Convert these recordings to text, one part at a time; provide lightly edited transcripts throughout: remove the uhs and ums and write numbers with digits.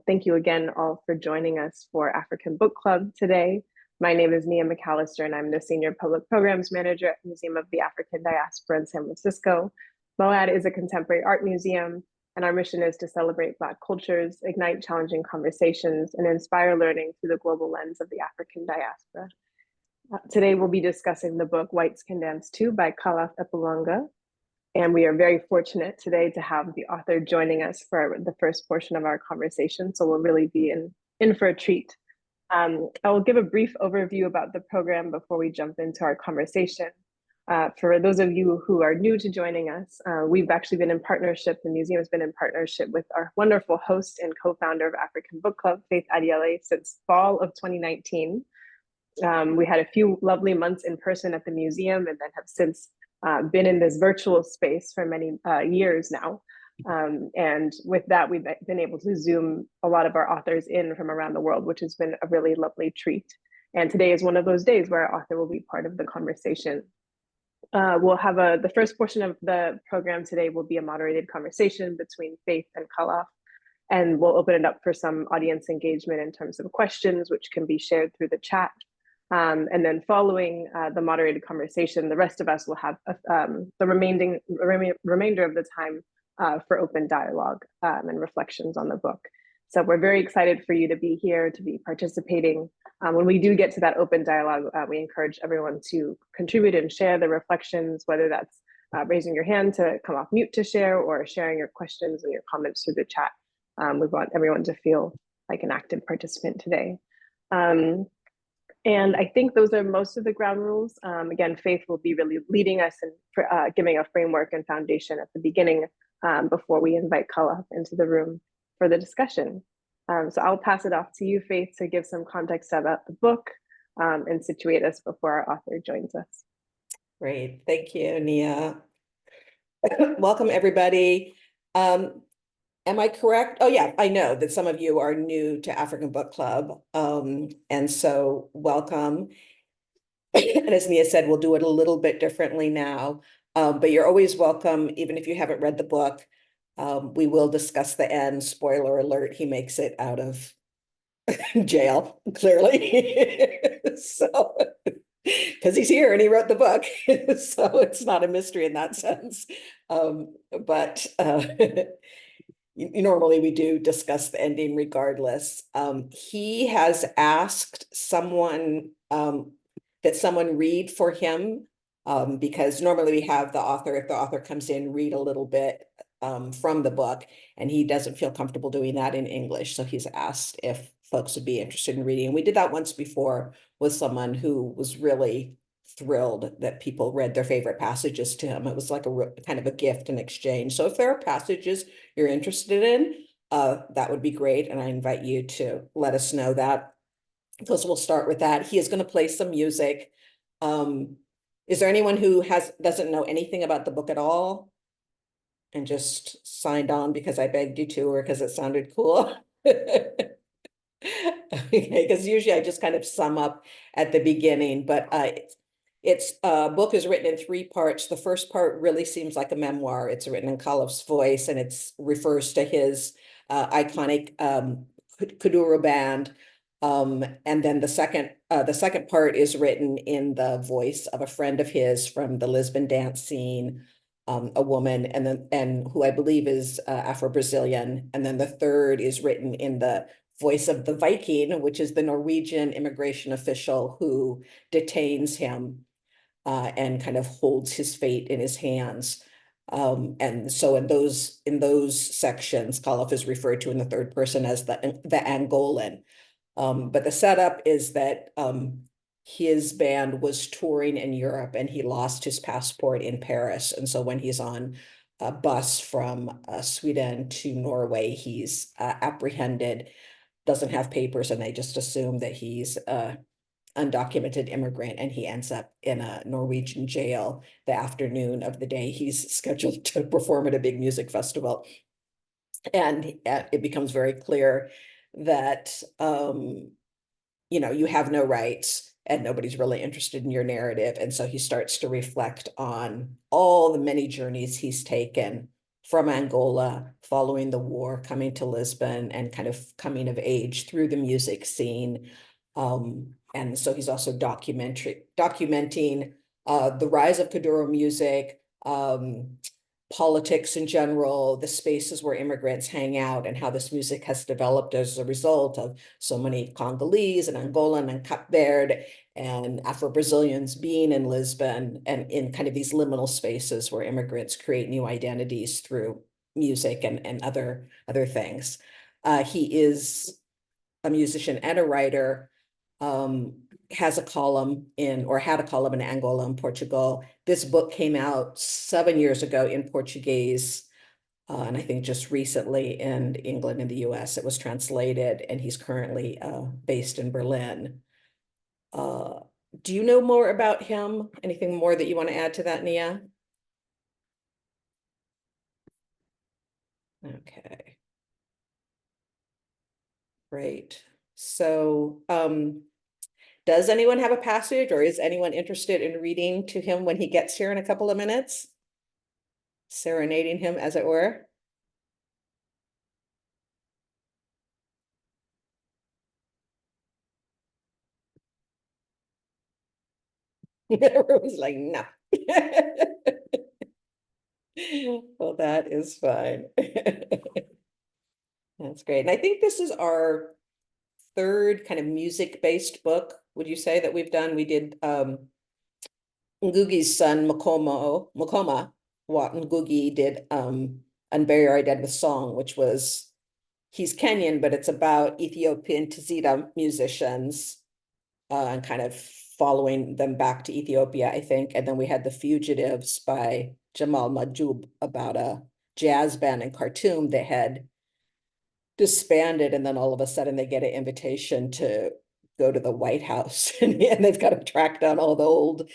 Thank you again all for joining us for African Book Club today. My name is Nia McAllister, and I'm the Senior Public Programs Manager at Museum of the African Diaspora in San Francisco. MoAD is a contemporary art museum, and our mission is to celebrate Black cultures, ignite challenging conversations, and inspire learning through the global lens of the African diaspora. Today, we'll be discussing the book Whites Can Dance Too by Kalaf Epalanga. And we are very fortunate today to have the author joining us for the first portion of our conversation. So we'll really be in for a treat. I will give a brief overview about the program before we jump into our conversation. For those of you who are new to joining us, we've actually been in partnership, the museum has been in partnership with our wonderful host and co-founder of African Book Club, Faith Adiele, since fall of 2019. We had a few lovely months in person at the museum and then have since been in this virtual space for many years now. And with that, we've been able to Zoom a lot of our authors in from around the world, which has been a really lovely treat. And today is one of those days where our author will be part of the conversation. We'll have the first portion of the program today will be a moderated conversation between Faith and Kalaf. And we'll open it up for some audience engagement in terms of questions, which can be shared through the chat. And then following the moderated conversation, the rest of us will have the remainder of the time for open dialogue and reflections on the book. So we're very excited for you to be here, to be participating. When we do get to that open dialogue, we encourage everyone to contribute and share the reflections, whether that's raising your hand to come off mute to share or sharing your questions and your comments through the chat. We want everyone to feel like an active participant today. And I think those are most of the ground rules. Again, Faith will be really leading us and giving a framework and foundation at the beginning before we invite Kalaf into the room for the discussion. So I'll pass it off to you, Faith, to give some context about the book and situate us before our author joins us. Great, thank you, Nia. Welcome, everybody. Am I correct? Oh, yeah, I know that some of you are new to African Book Club, and so welcome. And as Nia said, we'll do it a little bit differently now, but you're always welcome, even if you haven't read the book. We will discuss the end. Spoiler alert, he makes it out of jail, clearly. So, because he's here and he wrote the book, so it's not a mystery in that sense. But normally we do discuss the ending regardless. He has asked someone that someone read for him, because normally we have the author, if the author comes in, read a little bit from the book, and he doesn't feel comfortable doing that in English. So he's asked if folks would be interested in reading. And we did that once before with someone who was really thrilled that people read their favorite passages to him. It was like a kind of a gift in exchange. So if there are passages you're interested in, that would be great. And I invite you to let us know that, because we'll start with that. He is going to play some music. Is there anyone who doesn't know anything about the book at all and just signed on because I begged you to, or because it sounded cool? Okay, because usually I just kind of sum up at the beginning, but its book is written in 3 parts. The first part really seems like a memoir. It's written in Kalaf's voice, and it refers to his iconic Kuduro band. And then the second part is written in the voice of a friend of his from the Lisbon dance scene, a woman, and who I believe is Afro-Brazilian. And then the third is written in the voice of the Viking, which is the Norwegian immigration official who detains him and kind of holds his fate in his hands. And so in those sections, Kalaf is referred to in the third person as the Angolan. But the setup is that his band was touring in Europe and he lost his passport in Paris. And so when he's on a bus from Sweden to Norway, he's apprehended, doesn't have papers, and they just assume that he's undocumented immigrant, and he ends up in a Norwegian jail the afternoon of the day he's scheduled to perform at a big music festival. And it becomes very clear that you have no rights and nobody's really interested in your narrative. And so he starts to reflect on all the many journeys he's taken from Angola following the war, coming to Lisbon and kind of coming of age through the music scene. And so he's also documenting the rise of Kuduro music, politics in general, the spaces where immigrants hang out, and how this music has developed as a result of so many Congolese and Angolan and Cape Verde and Afro-Brazilians being in Lisbon and in kind of these liminal spaces where immigrants create new identities through music and other things. He is a musician and a writer, has a column or had a column in Angola and Portugal. This book came out 7 years ago in Portuguese, and I think just recently in England and the US it was translated, and he's currently based in Berlin. Do you know more about him? Anything more that you want to add to that, Nia? Okay. Great. So, does anyone have a passage, or is anyone interested in reading to him when he gets here in a couple of minutes? Serenading him, as it were. Everyone's like, no. Well, that is fine. That's great. And I think this is our third kind of music-based book, would you say, that we've done? We did Ngugi's son, Makoma, Wat Ngugi did Unbury Our Dead with Song, which was, he's Kenyan, but it's about Ethiopian Tazita musicians and kind of following them back to Ethiopia, I think. And then we had The Fugitives by Jamal Majoub, about a jazz band in Khartoum that had disbanded, and then all of a sudden they get an invitation to go to the White House, and they've got to track down all the old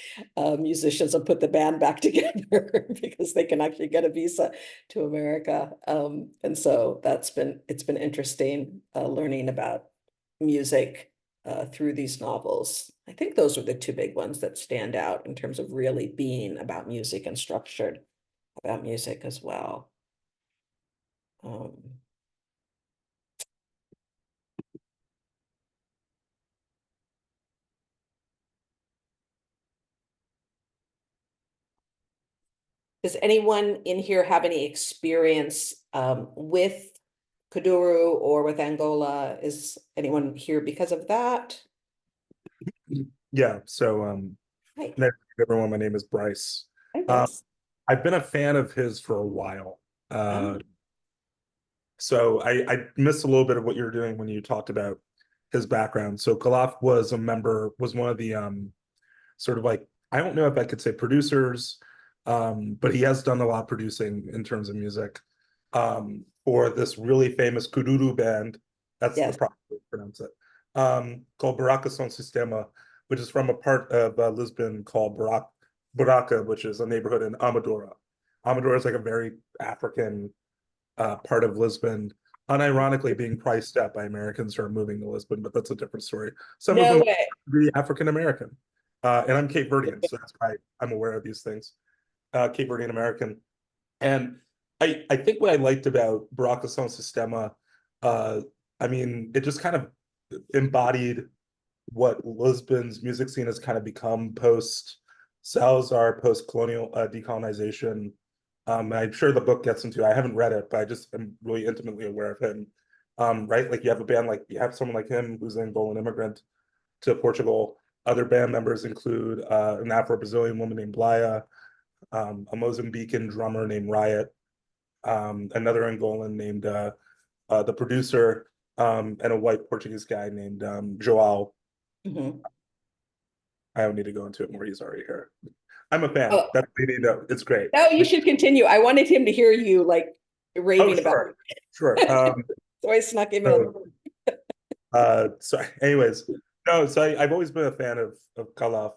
musicians and put the band back together because they can actually get a visa to America. And so it's been interesting learning about music through these novels. I think those are the two big ones that stand out in terms of really being about music and structured about music as well. Does anyone in here have any experience with Kuduro or with Angola? Is anyone here because of that? Yeah, so Hi. everyone, my name is Bryce. Hi, Bryce. I've been a fan of his for a while. Oh. So I missed a little bit of what you were doing when you talked about his background. So Kalaf was one of the sort of like, I don't know if I could say producers, but he has done a lot of producing in terms of music for this really famous Kuduro band. That's Yes. the proper way to pronounce it. Called Buraka Som Sistema, which is from a part of Lisbon called Buraka, which is a neighborhood in Amadora. Amadora is like a very African part of Lisbon, unironically being priced out by Americans who are moving to Lisbon, but that's a different story. Some of them way. be African American, and I'm Cape Verdean, so that's why I'm aware of these things. Cape Verdean American, and I think what I liked about Buraka Som Sistema, I mean, it just kind of embodied what Lisbon's music scene has kind of become post Salazar, post colonial decolonization. I'm sure the book gets into, I haven't read it, but I just am really intimately aware of him. Right? Like you have someone like him who's an Angolan immigrant to Portugal. Other band members include an Afro-Brazilian woman named Blaya, a Mozambican drummer named Riot, another Angolan named the producer, and a white Portuguese guy named Joao. Mm-hmm. I don't need to go into it more. He's already here. I'm a fan. Oh. That's maybe no, it's great. No, you should continue. I wanted him to hear you like raving sure. about it. Sure. So I snuck him in. So anyways, no, so I've always been a fan of Kalaf.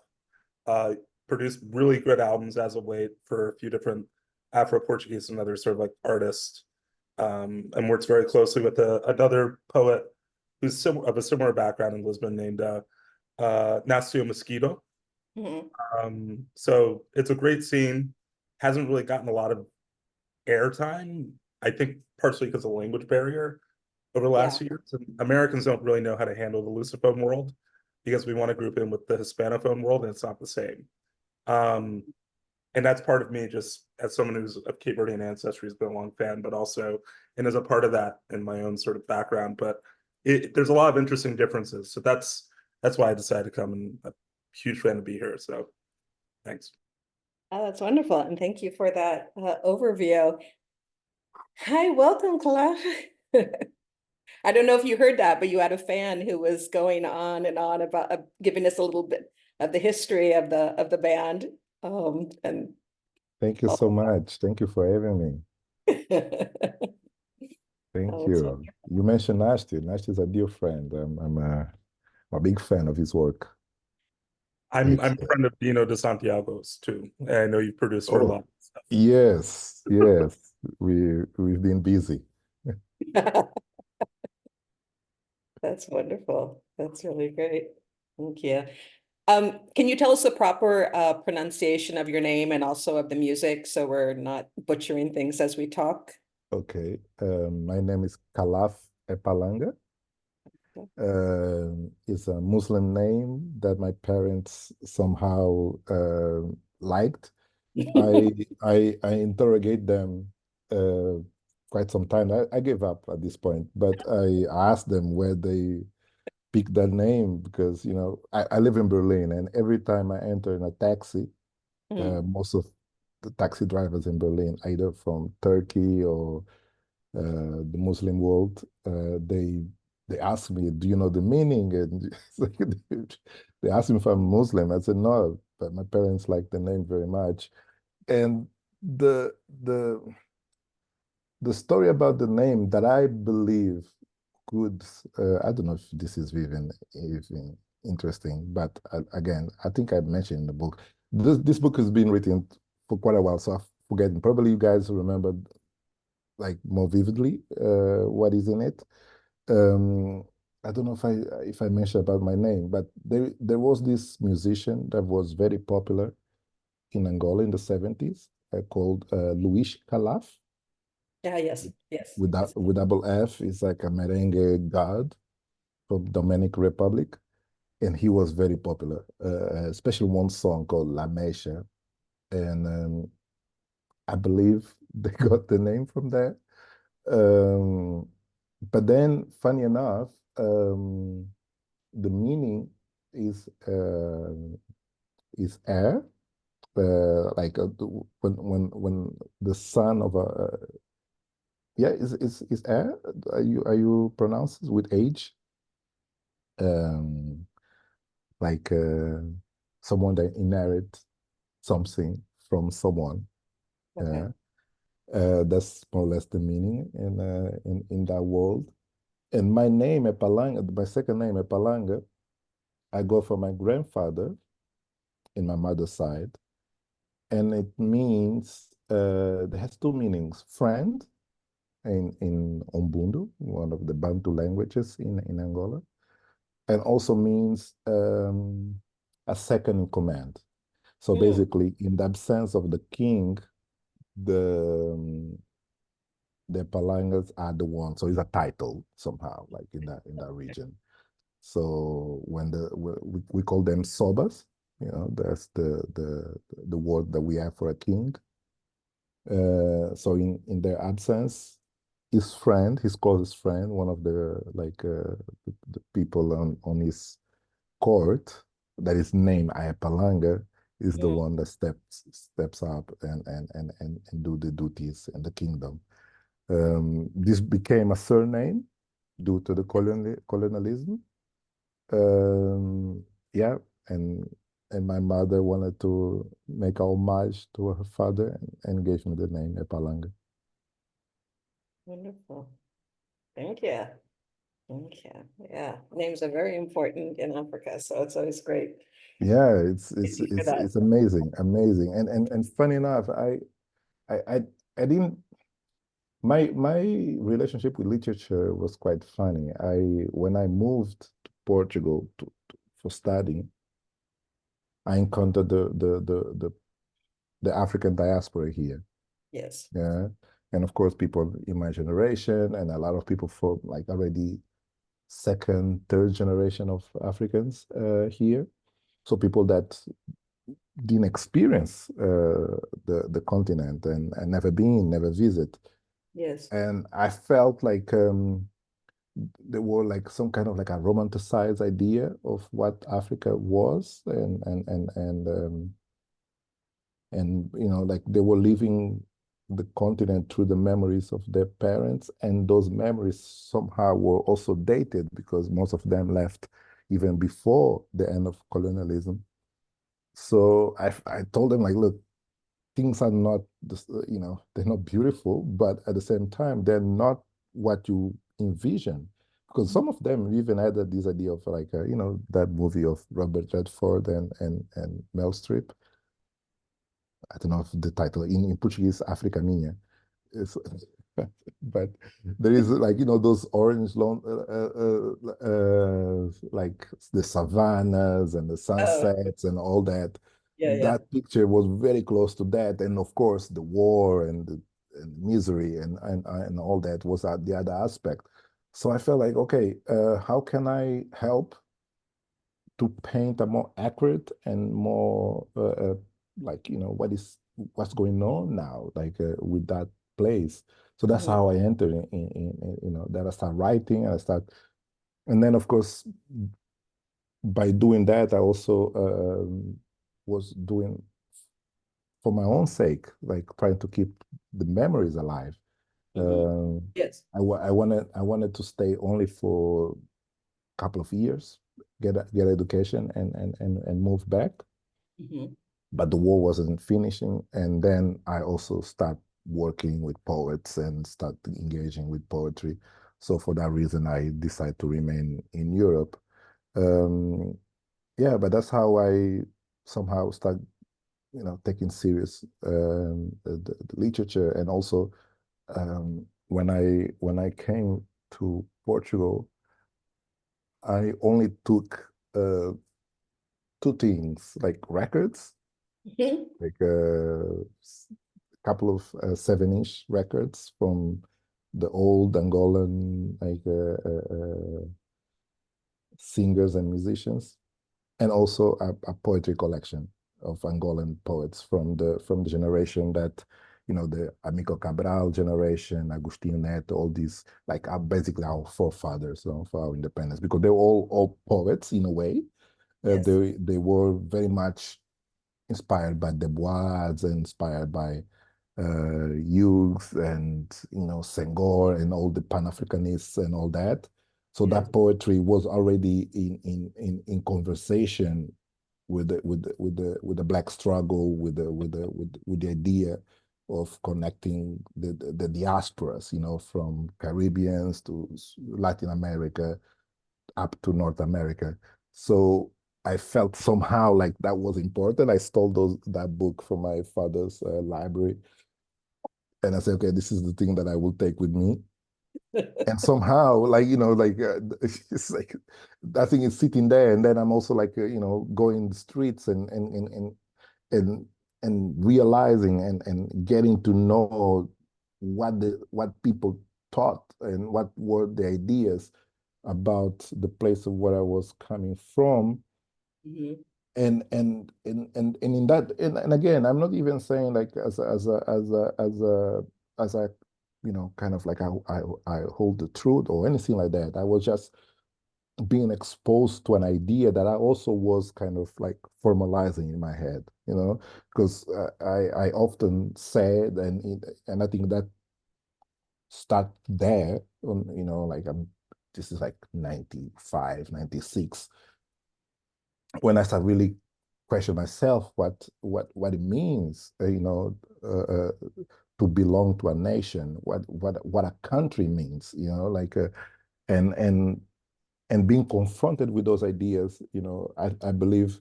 Produced really good albums as of late for a few different Afro-Portuguese and other sort of like artists. And works very closely with another poet who's of a similar background in Lisbon named Nascio Mosquito. Mm-hmm. So it's a great scene. Hasn't really gotten a lot of airtime. I think partially because of the language barrier over the last few years. And Americans don't really know how to handle the Lusophone world because we want to group in with the Hispanophone world, and it's not the same. And that's part of me, just as someone who's of Cape Verdean ancestry, has been a long fan, but also, and as a part of that in my own sort of background. But there's a lot of interesting differences. So that's why I decided to come, and I'm a huge fan to be here. So thanks. Oh, that's wonderful. And thank you for that overview. Hi, welcome, Kalaf. I don't know if you heard that, but you had a fan who was going on and on about giving us a little bit of the history of the band. And Thank you so much. Thank you for having me. Thank Oh, you. You mentioned Nashti. Nashti is a dear friend. I'm a big fan of his work. I'm a friend of Dino de Santiago's too. I know you've produced for a lot of stuff. Yes, we've been busy. That's wonderful. That's really great. Thank you. Can you tell us the proper pronunciation of your name and also of the music so we're not butchering things as we talk? Okay. My name is Kalaf Epalanga. It's a Muslim name that my parents somehow liked. I interrogate them quite some time. I gave up at this point, but I asked them where they picked that name because, you know, I live in Berlin, and every time I enter in a taxi, most of the taxi drivers in Berlin, either from Turkey or the Muslim world, they ask me, do you know the meaning? And they ask me if I'm Muslim. I said, no, but my parents like the name very much. And the story about the name that I believe could, I don't know if this is even interesting, but again, I think I mentioned in the book, this book has been written for quite a while, so I've forgotten. Probably you guys remember like more vividly what is in it. I don't know if I mentioned about my name, but there was this musician that was very popular in Angola in the 70s called Luis Kalaf. Yeah, yes. With double F. Is like a merengue god from Dominican Republic, and he was very popular, especially one song called La Mecha, and I believe they got the name from there. But then, funny enough, the meaning is air, like when the son of a yeah, is air. Are you pronounced with age? Like someone that inherit something from someone. Okay. That's more or less the meaning in that world. And my name Epalanga, my second name Epalanga, I got from my grandfather in my mother's side, and it means it has two meanings: friend in Umbundu, one of the Bantu languages in Angola, and also means a second in command. So basically, in the absence of the king, the Palangas are the ones. So it's a title somehow, like in that region. So when we call them sobas, you know, that's the word that we have for a king. So in their absence, his friend, his closest friend, one of the the people on his court that is named Ayapalanga is the one that steps up and do the duties in the kingdom. This became a surname due to the colonialism. Yeah, and my mother wanted to make a homage to her father and gave me the name Epalanga. Wonderful. Thank you. Thank you. Yeah, names are very important in Africa, so it's always great. Yeah, it's amazing, and funny enough, I didn't. My relationship with literature was quite funny. When I moved to Portugal for studying, I encountered the African diaspora here. Yes. Yeah, And of course, people in my generation and a lot of people from like already second, third generation of Africans here. So people that didn't experience the continent and never been, never visit. Yes. And I felt like there were like some kind of like a romanticized idea of what Africa was, and you know, like they were living the continent through the memories of their parents, and those memories somehow were also dated because most of them left even before the end of colonialism. So I told them like, look, things are not, you know, they're not beautiful, but at the same time, they're not what you envision. Because some of them even had this idea of like, you know, that movie of Robert Redford and Mel Streep. I don't know if the title in Portuguese, Africa Minha. It's, but there is like, you know, those orange lawn, like the savannas and the sunsets and all that. Yeah, That picture was very close to that, and of course the war and the misery and all that was the other aspect. So I felt like, okay, how can I help to paint a more accurate and more like, you know, what's going on now, like with that place. So that's how I entered in you know, that I start writing and I start, and then of course by doing that I also was doing for my own sake, like trying to keep the memories alive. Yes. I wanted to stay only for a couple of years, get education and move back. But the war wasn't finishing, and then I also start working with poets and start engaging with poetry. So for that reason, I decided to remain in Europe. Yeah, but that's how I somehow start, you know, taking serious the literature, and also when I came to Portugal, I only took two things, like records, like a couple of 7-inch records from the old Angolan like singers and musicians, and also a poetry collection of Angolan poets from the generation that, you know, the Amico Cabral generation, Agostinho Neto, all these like are basically our forefathers, for our independence, because they were all poets in a way. Yes. They were very much inspired by the MoAD, inspired by Hughes and, you know, Senghor and all the Pan-Africanists and all that. So that poetry was already in conversation with the Black struggle, with the idea of connecting the diasporas, you know, from Caribbeans to Latin America up to North America. So I felt somehow like that was important. I stole that book from my father's library, and I said, okay, this is the thing that I will take with me. And somehow, like, you know, like it's like that thing is sitting there, and then I'm also like, you know, going the streets and realizing and getting to know what people thought and what were the ideas about the place of where I was coming from. And in that, and again, I'm not even saying like as a you know, kind of like I hold the truth or anything like that. I was just being exposed to an idea that I also was kind of like formalizing in my head, you know, because I often said, and I think that start there on, you know, like this is like 95, 96, when I start really question myself what it means, you know, to belong to a nation, what a country means, you know, like, and and and being confronted with those ideas, you know, I believe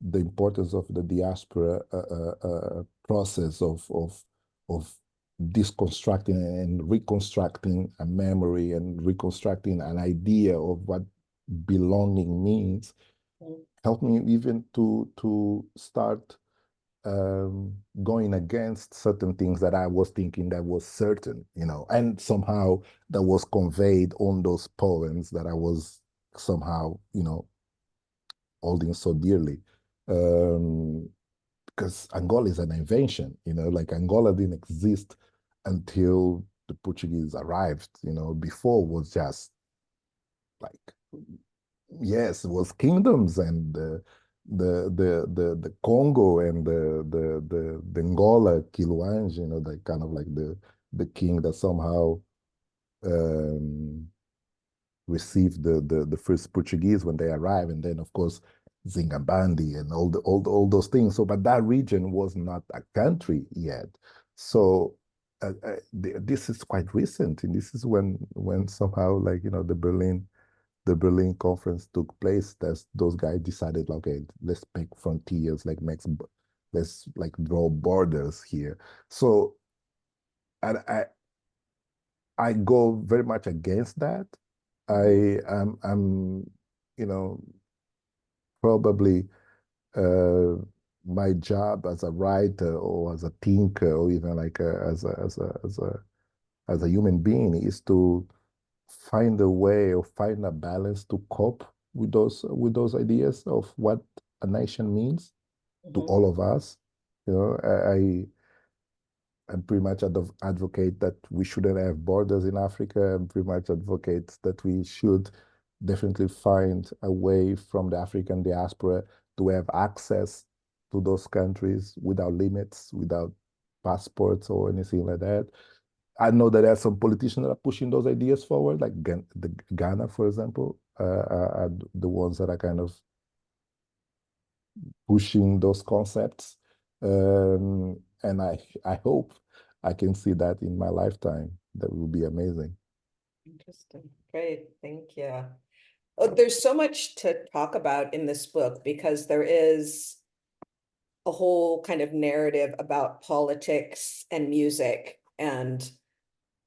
the importance of the diaspora process of deconstructing and reconstructing a memory and reconstructing an idea of what belonging means, helped me even to start going against certain things that I was thinking that was certain, and somehow that was conveyed on those poems that I was somehow, holding so dearly. Because Angola is an invention, like Angola didn't exist until the Portuguese arrived, before was just like, yes, it was kingdoms and the Congo and the Angola, Quiloange, the kind of like the king that somehow um, received the first Portuguese when they arrived, and then of course Zingabandi and all those things. So, but that region was not a country yet. So this is quite recent, and this is when somehow like the Berlin Conference took place. Those guys decided, okay, let's make frontiers, let's like draw borders here. So I go very much against that. I'm probably uh, my job as a writer or as a thinker or even like as a human being is to find a way or find a balance to cope with those ideas of what a nation means to all of us. I pretty much advocate that we shouldn't have borders in Africa. I pretty much advocate that we should definitely find a way from the African diaspora to have access to those countries without limits, without passports or anything like that. I know that there are some politicians that are pushing those ideas forward, like Ghana, for example, are the ones that are kind of pushing those concepts. And I hope I can see that in my lifetime. That will be amazing. Interesting. Great. Thank you. Oh, there's so much to talk about in this book because there is a whole kind of narrative about politics and music. And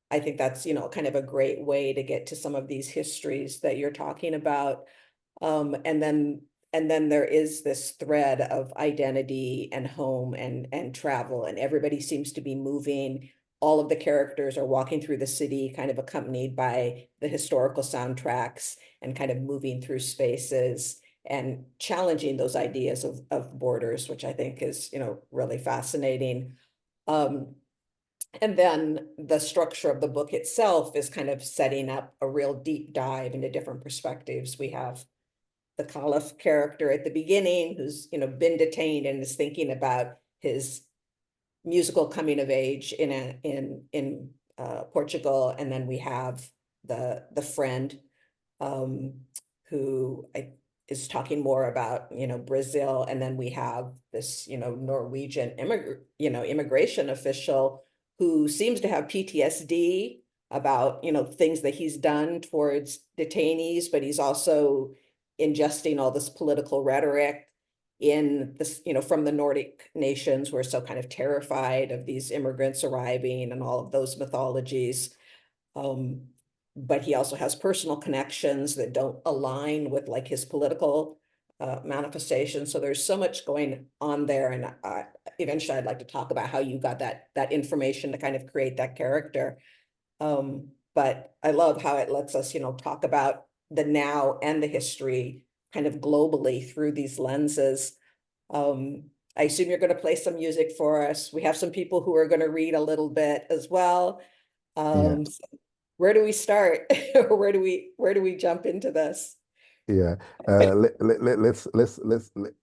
I think that's, kind of a great way to get to some of these histories that you're talking about. And then there is this thread of identity and home and travel, and everybody seems to be moving. All of the characters are walking through the city, kind of accompanied by the historical soundtracks and kind of moving through spaces and challenging those ideas of borders, which I think is, really fascinating. And then the structure of the book itself is kind of setting up a real deep dive into different perspectives. We have the Kalaf character at the beginning who's been detained and is thinking about his musical coming of age in Portugal, and then we have the friend who is talking more about Brazil, and then we have this Norwegian immigration official who seems to have PTSD about things that he's done towards detainees, but he's also ingesting all this political rhetoric in this, from the Nordic nations who are so kind of terrified of these immigrants arriving and all of those mythologies. But he also has personal connections that don't align with like his political manifestations. So there's so much going on there. And eventually I'd like to talk about how you got that information to kind of create that character. But I love how it lets us, talk about the now and the history kind of globally through these lenses. I assume you're going to play some music for us. We have some people who are going to read a little bit as well. So where do we start? Where do we jump into this? Yeah,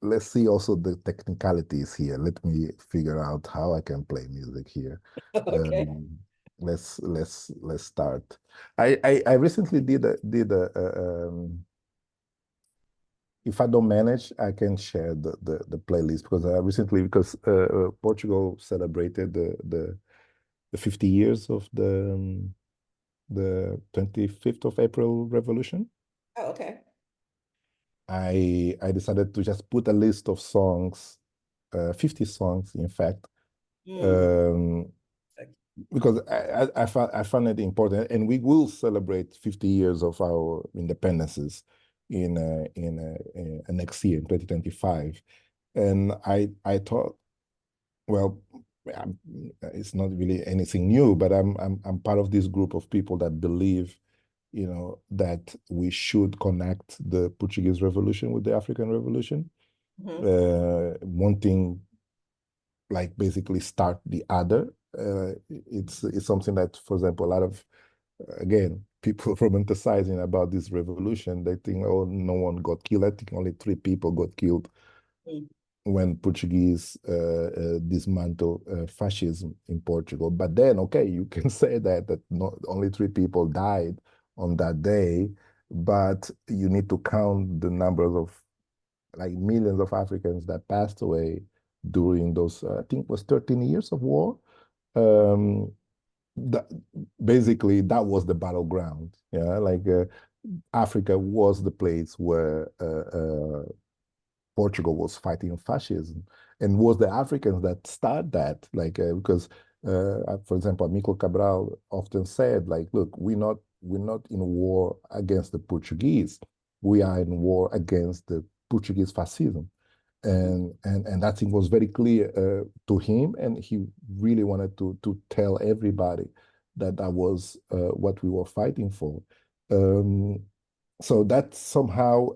let's see also the technicalities here. Let me figure out how I can play music here. Okay. Let's start. I recently did if I don't manage, I can share the playlist because Portugal celebrated the 50 years of the 25th of April revolution. Oh, okay. I decided to just put a list of songs, 50 songs, in fact, because I found it important, and we will celebrate 50 years of our independences in next year, in 2025, and I thought well, it's not really anything new, but I'm part of this group of people that believe, that we should connect the Portuguese Revolution with the African Revolution. One thing, like, basically start the other. It's something that, for example, a lot of, again, people romanticizing about this revolution, they think, oh, no one got killed. I think only 3 people got killed when Portuguese dismantled fascism in Portugal. But then, okay, you can say that not only 3 people died on that day, but you need to count the numbers of, like, millions of Africans that passed away during those, I think it was 13 years of war. That, basically, that was the battleground. Yeah, like Africa was the place where Portugal was fighting fascism, and was the Africans that started that. Like because, for example, Amico Cabral often said, like, look, we're not in war against the Portuguese. We are in war against the Portuguese fascism. And that thing was very clear to him, and he really wanted to tell everybody that was what we were fighting for. So that somehow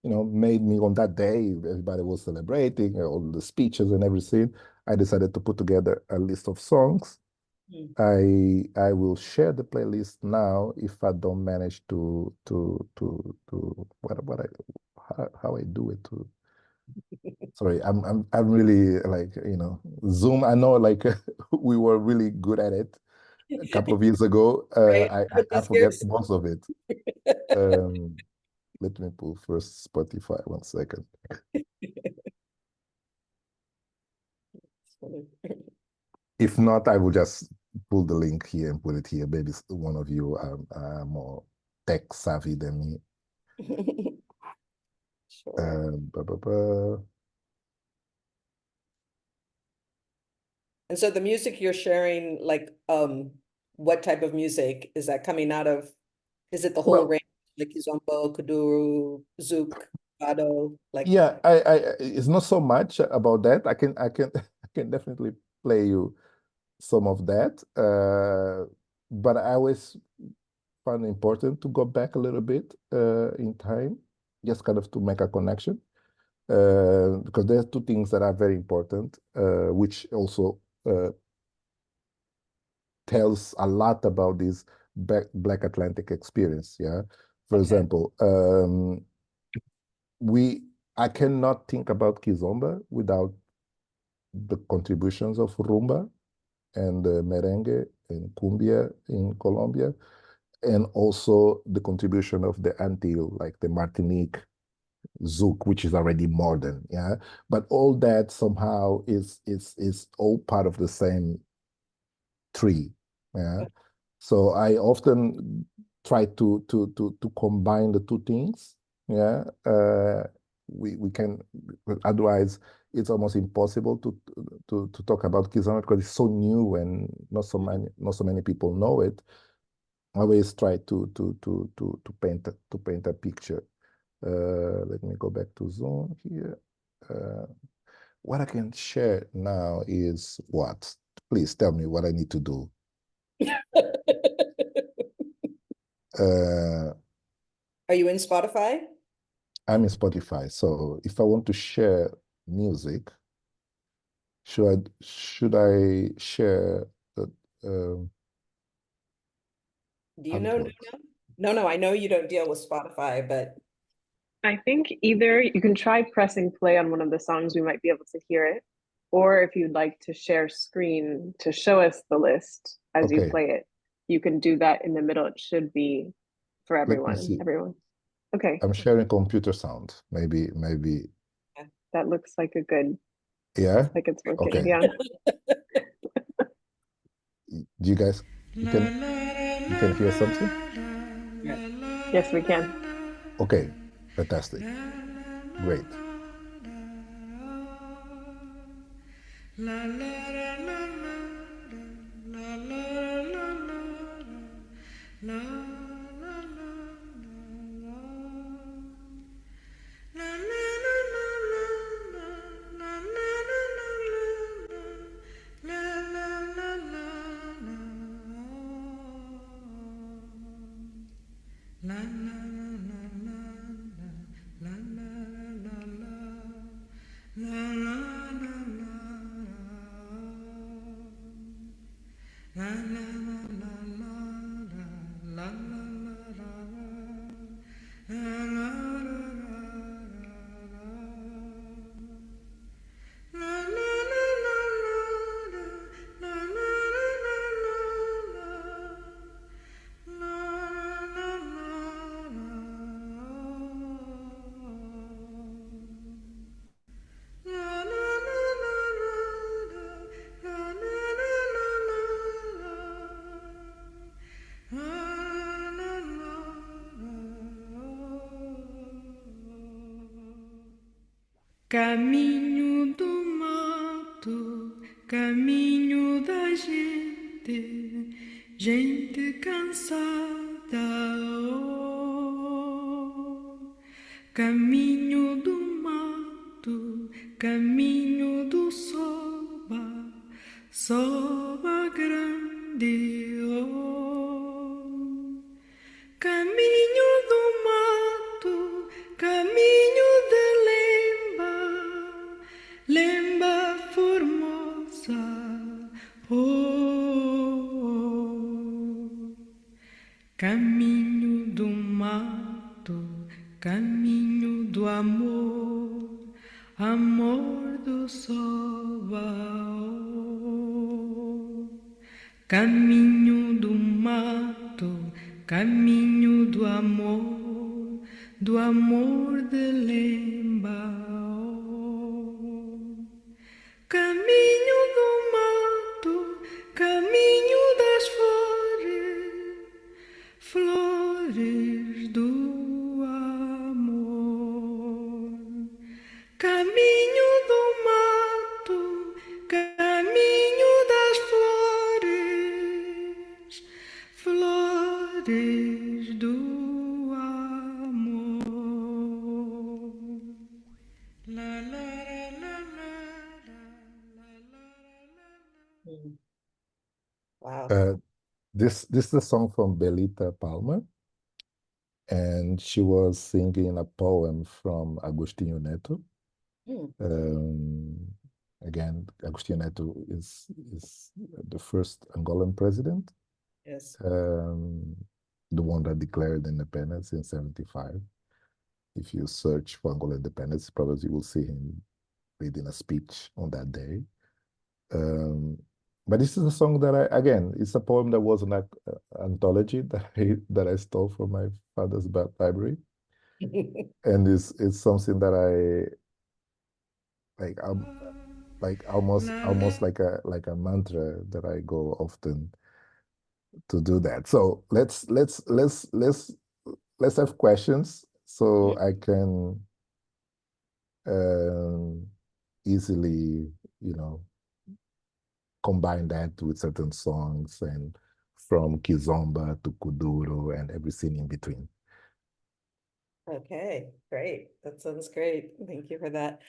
made me, on that day, everybody was celebrating, all the speeches and everything. I decided to put together a list of songs. I will share the playlist now if I don't manage to how I do it to. Sorry, I'm really, like, Zoom. I know, like, we were really good at it a couple of years ago. Right. I forget most of it. Let me pull first Spotify. 1 second. If not, I will just pull the link here and put it here. Maybe one of you are more tech savvy than me. Sure. And so the music you're sharing, like, what type of music is that coming out of? Is it the whole range, like Kizombo, Kuduro, Zouk, Fado? Like, yeah, it's not so much about that. I can I can definitely play you some of that. But I always find it important to go back a little bit in time, just kind of to make a connection. Because there are 2 things that are very important, which also tells a lot about this Black Atlantic experience. Yeah, for example, I cannot think about Kizomba without the contributions of rumba and merengue and cumbia in Colombia, and also the contribution of the Antille, like the Martinique Zouk, which is already modern. Yeah, but all that somehow is all part of the same tree. Yeah, so I often try to combine the 2 things. Yeah, we can, otherwise it's almost impossible to talk about Kizomba because it's so new and not so many people know it. I always try to paint a picture. Let me go back to Zoom here. What I can share now is what? Please tell me what I need to do. are you in Spotify? I'm in Spotify, so if I want to share music, should I share the? Do you know? No, I know you don't deal with Spotify, but I think either you can try pressing play on one of the songs, we might be able to hear it. Or if you'd like to share screen to show us the list as you play it, you can do that in the middle. It should be for everyone. Okay. I'm sharing computer sound. Maybe. That looks like a good. Yeah. Like it's working. Okay. Yeah. Do you guys you can hear something? Yes, we can. Okay. Fantastic. Great. Caminho do mato, caminho da gente, gente cansada. Oh. Caminho do mato, caminho do soba, soba grande. Oh. Caminho do mato, caminho de Lemba, Lemba formosa, oh. Caminho do mato, caminho do amor, amor do soba, oh. Caminho do mato, caminho do amor de Lemba. Oh. Caminho do mato, caminho das flores, flores do amor. Caminho do mato, caminho das flores, flores do amor. La la la la la la la la. Mm. Wow. This is a song from Belita Palmer, and she was singing a poem from Agostinho Neto. Mm. Again, Agostinho Neto is the first Angolan president, Yes. the one that declared independence in 75. If you search for Angolan independence, probably you will see him reading a speech on that day. But this is a song that it's a poem that was an anthology that I stole from my father's library, and it's something that I almost like a mantra that I go often to do that. So let's have questions so I can easily, combine that with certain songs, and from Kizomba to Kuduro and everything in between. Okay, great. That sounds great. Thank you for that.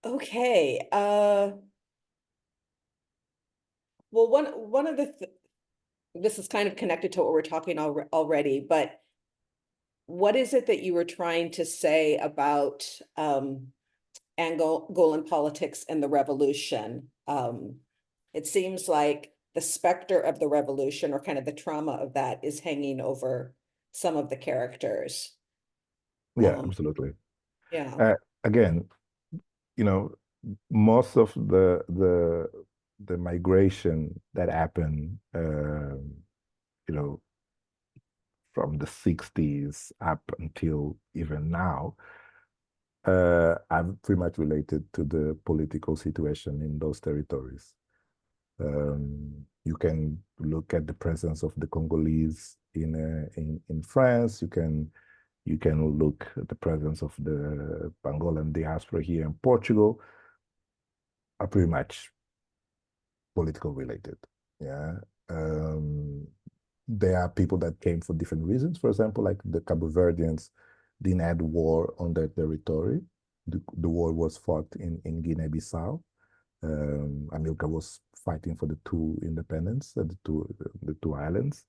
Okay. Well, one of the this is kind of connected to what we're talking already, but what is it that you were trying to say about Angolan politics and the revolution? It seems like the specter of the revolution, or kind of the trauma of that, is hanging over some of the characters. Yeah, absolutely. Yeah. Again, most of the migration that happened, from the 60s up until even now, I'm pretty much related to the political situation in those territories. You can look at the presence of the Congolese in France. You can look at the presence of the Angolan diaspora here in Portugal. Are pretty much political related. Yeah. There are people that came for different reasons. For example, like the Cabo Verdeans didn't have war on their territory. The war was fought in Guinea-Bissau. Amilcar was fighting for the two independence, the two islands.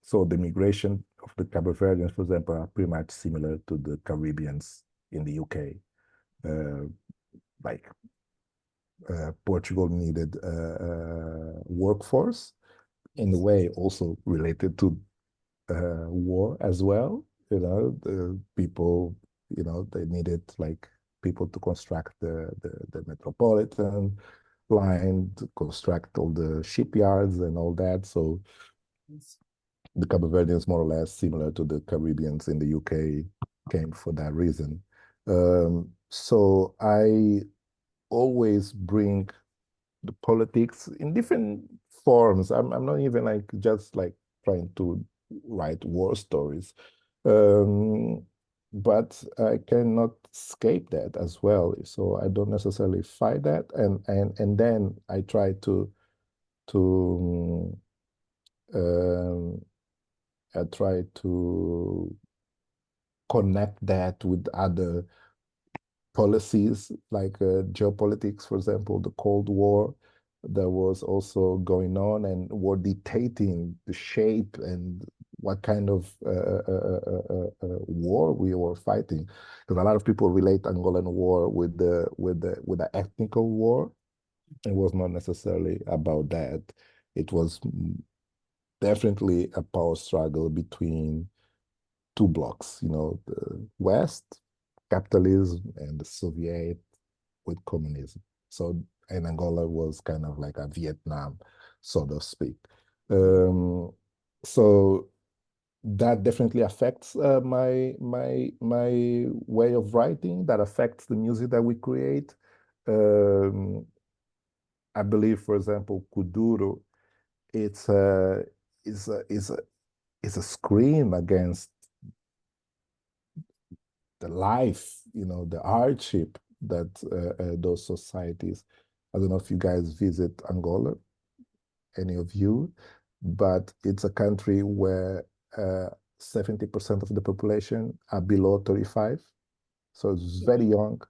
So the migration of the Cabo Verdeans, for example, are pretty much similar to the Caribbeans in the UK. Like Portugal needed workforce, in a way also related to war as well. The people, they needed like people to construct the metropolitan line, to construct all the shipyards and all that. So the Cabo Verdeans, more or less similar to the Caribbeans in the UK, came for that reason. So I always bring the politics in different forms. I'm not even like just like trying to write war stories. But I cannot escape that as well. So I don't necessarily fight that. And then I try to I try to connect that with other policies like geopolitics, for example, the Cold War that was also going on and were dictating the shape and what kind of war we were fighting. Because a lot of people relate Angolan war with the ethnical war. It was not necessarily about that. It was definitely a power struggle between two blocks, the West, capitalism, and the Soviet with communism. So, and Angola was kind of like a Vietnam, so to speak. So that definitely affects my way of writing. That affects the music that we create. I believe, for example, Kuduro, it's a scream against the life, the hardship that those societies. I don't know if you guys visit Angola, any of you, but it's a country where 70% of the population are below 35. So it's very young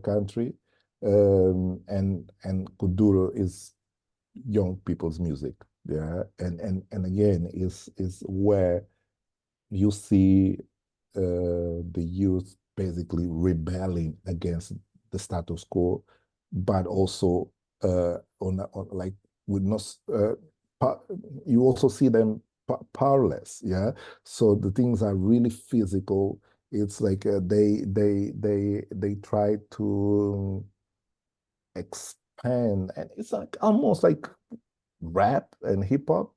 country. And Kuduro is young people's music. Yeah. And again, is where you see the youth basically rebelling against the status quo, but also on like with no, you also see them powerless. Yeah, so the things are really physical. It's like they try to expand, and it's like almost like rap and hip hop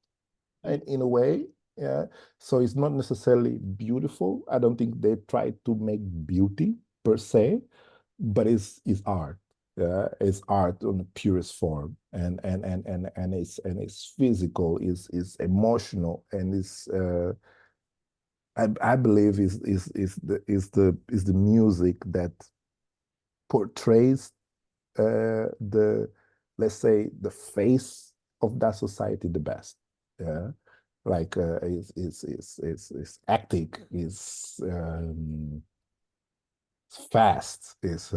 in a way. Yeah. So it's not necessarily beautiful. I don't think they try to make beauty per se, but it's art. Yeah, it's art on the purest form, and it's physical, is emotional, and it's I believe is the music that portrays the, let's say, the face of that society the best. Yeah, like is active, is fast, is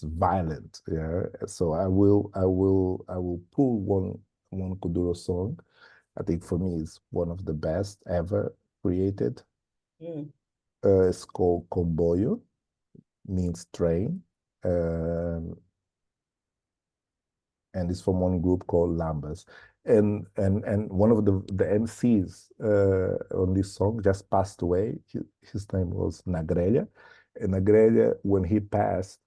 violent. Yeah, so I will pull one Kuduro song. I think for me is one of the best ever created. It's called Comboio, means train. And it's from one group called Lambas. And one of the MCs on this song just passed away. His name was Nagrelha. And Nagrelha, when he passed,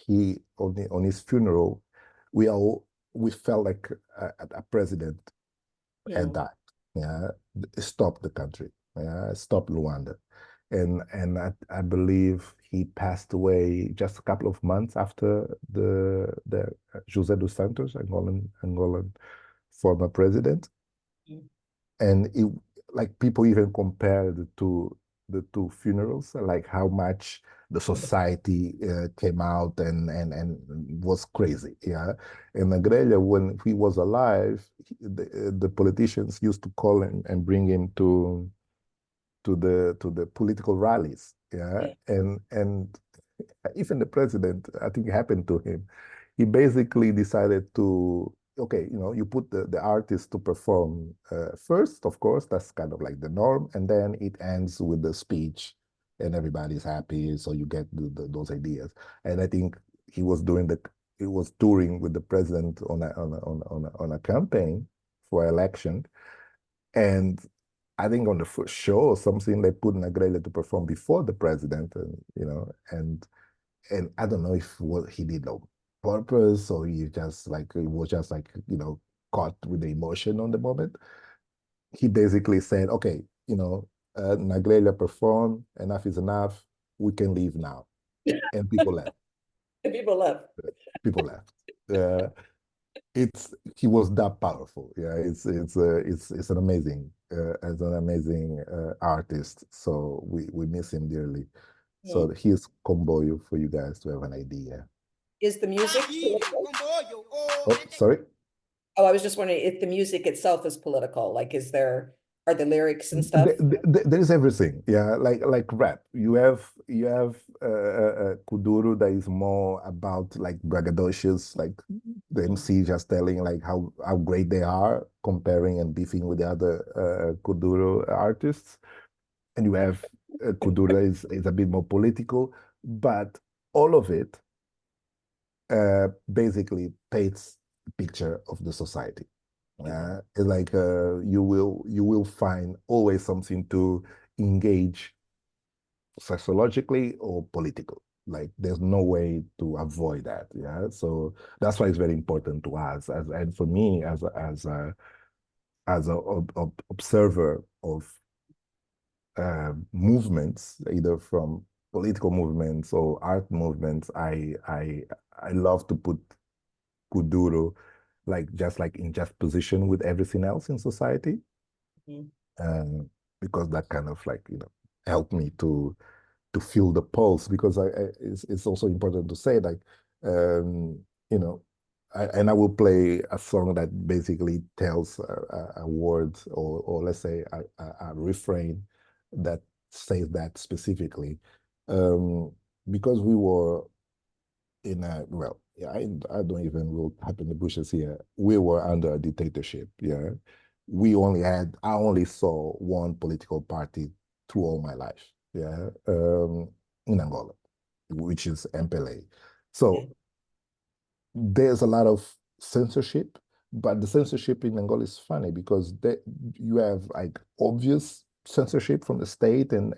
he on his funeral, we felt like a president had died. Yeah, stopped the country. Yeah, stopped Luanda. And I believe he passed away just a couple of months after the José dos Santos, Angolan former president. And it, like, people even compared the two funerals, like how much the society came out and was crazy. Yeah. And Nagrelha, when he was alive, the politicians used to call him and bring him to the political rallies. Yeah. And even the president, I think it happened to him. He basically decided to okay, you put the artist to perform first, of course, that's kind of like the norm, and then it ends with the speech and everybody's happy, so you get those ideas. And I think he was touring with the president on a campaign for election, and I think on the first show or something, they put Nagrela to perform before the president, and I don't know if what he did on purpose or he just like it was just like caught with the emotion on the moment. He basically said, "Okay, Nagrela performed. Enough is enough. We can leave now," and people left. People left. People left. He was that powerful. Yeah, it's an amazing artist. So we miss him dearly. So here's Comboyo for you guys to have an idea. Is the music political? Oh, sorry. Oh, I was just wondering if the music itself is political. Like, are the lyrics and stuff? There is everything. Yeah, like rap. You have Kuduro that is more about like braggadocious, like the MC just telling like how great they are, comparing and beefing with the other Kuduro artists. And you have Kuduro is a bit more political, but all of it basically paints a picture of the society. It's like you will find always something to engage sociologically or political. Like there's no way to avoid that. Yeah, so that's why it's very important to us, and for me as a observer of movements, either from political movements or art movements. I love to put Kuduro just like in just position with everything else in society, because that kind of like helped me to feel the pulse. Because it's also important to say like and I will play a song that basically tells a word or let's say a refrain that says that specifically, because we were in a, well, yeah, I don't even will tap in the bushes here. We were under a dictatorship. Yeah, I only saw one political party through all my life. Yeah, in Angola, which is MPLA. So there's a lot of censorship, but the censorship in Angola is funny because you have like obvious censorship from the state and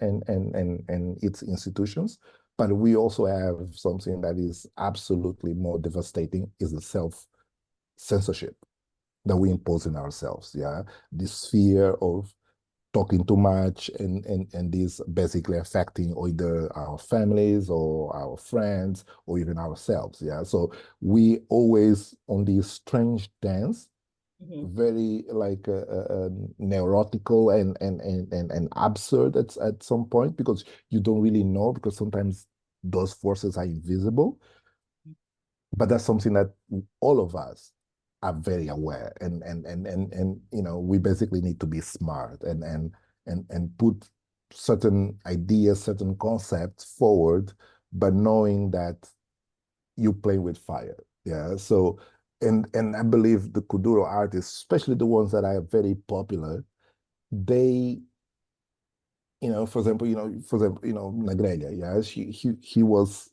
its institutions, but we also have something that is absolutely more devastating, is the self-censorship that we impose in ourselves. Yeah, this fear of talking too much and this basically affecting either our families or our friends or even ourselves. Yeah, so we always on this strange dance, very like neurotical and absurd at some point, because you don't really know, because sometimes those forces are invisible, but that's something that all of us are very aware, and we basically need to be smart and put certain ideas, certain concepts forward, but knowing that you play with fire. Yeah, so and I believe the Kuduro artists, especially the ones that are very popular, they, for example, Nagrelia, yeah, he was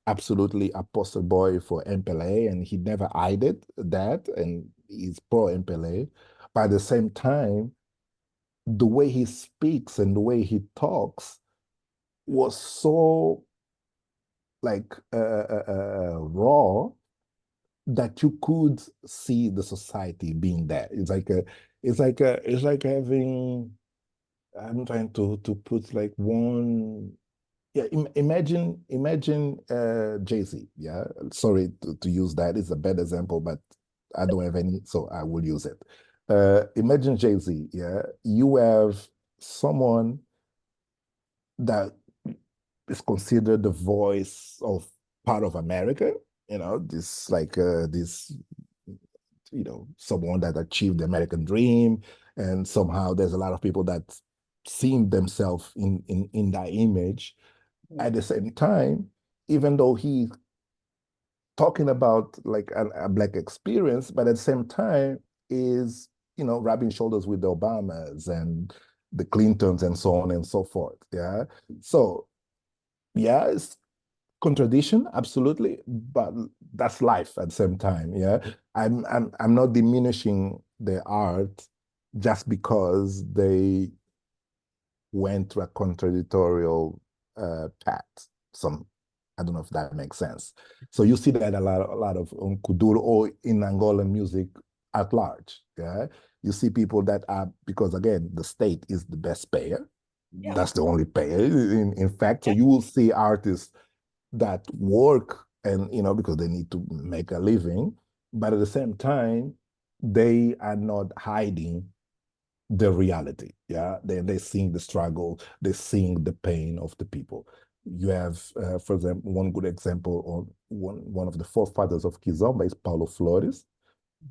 absolutely a poster boy for MPLA, and he never hid that, and he's pro MPLA. But at the same time, the way he speaks and the way he talks was so like raw that you could see the society being there. It's like having. I'm trying to put like one. Yeah, imagine Jay-Z. Yeah, sorry to use that. It's a bad example, but I don't have any, so I will use it. Imagine Jay-Z. Yeah, you have someone that is considered the voice of part of America. This like this someone that achieved the American dream, and somehow there's a lot of people that see themselves in that image. At the same time, even though he talking about like a Black experience, but at the same time is, rubbing shoulders with the Obamas and the Clintons and so on and so forth. Yeah. So yeah, it's contradiction, absolutely, but that's life at the same time. Yeah. I'm not diminishing the art just because they went to a contradictorial path. I don't know if that makes sense. So you see that a lot of Kuduro or in Angolan music at large. Yeah, you see people that are, because again, the state is the best payer. Yeah. That's the only payer, in fact. So you will see artists that work and, because they need to make a living, but at the same time, they are not hiding the reality. Yeah, they seeing the struggle, they seeing the pain of the people. You have, for example, one good example on one of the forefathers of Kizomba is Paulo Flores.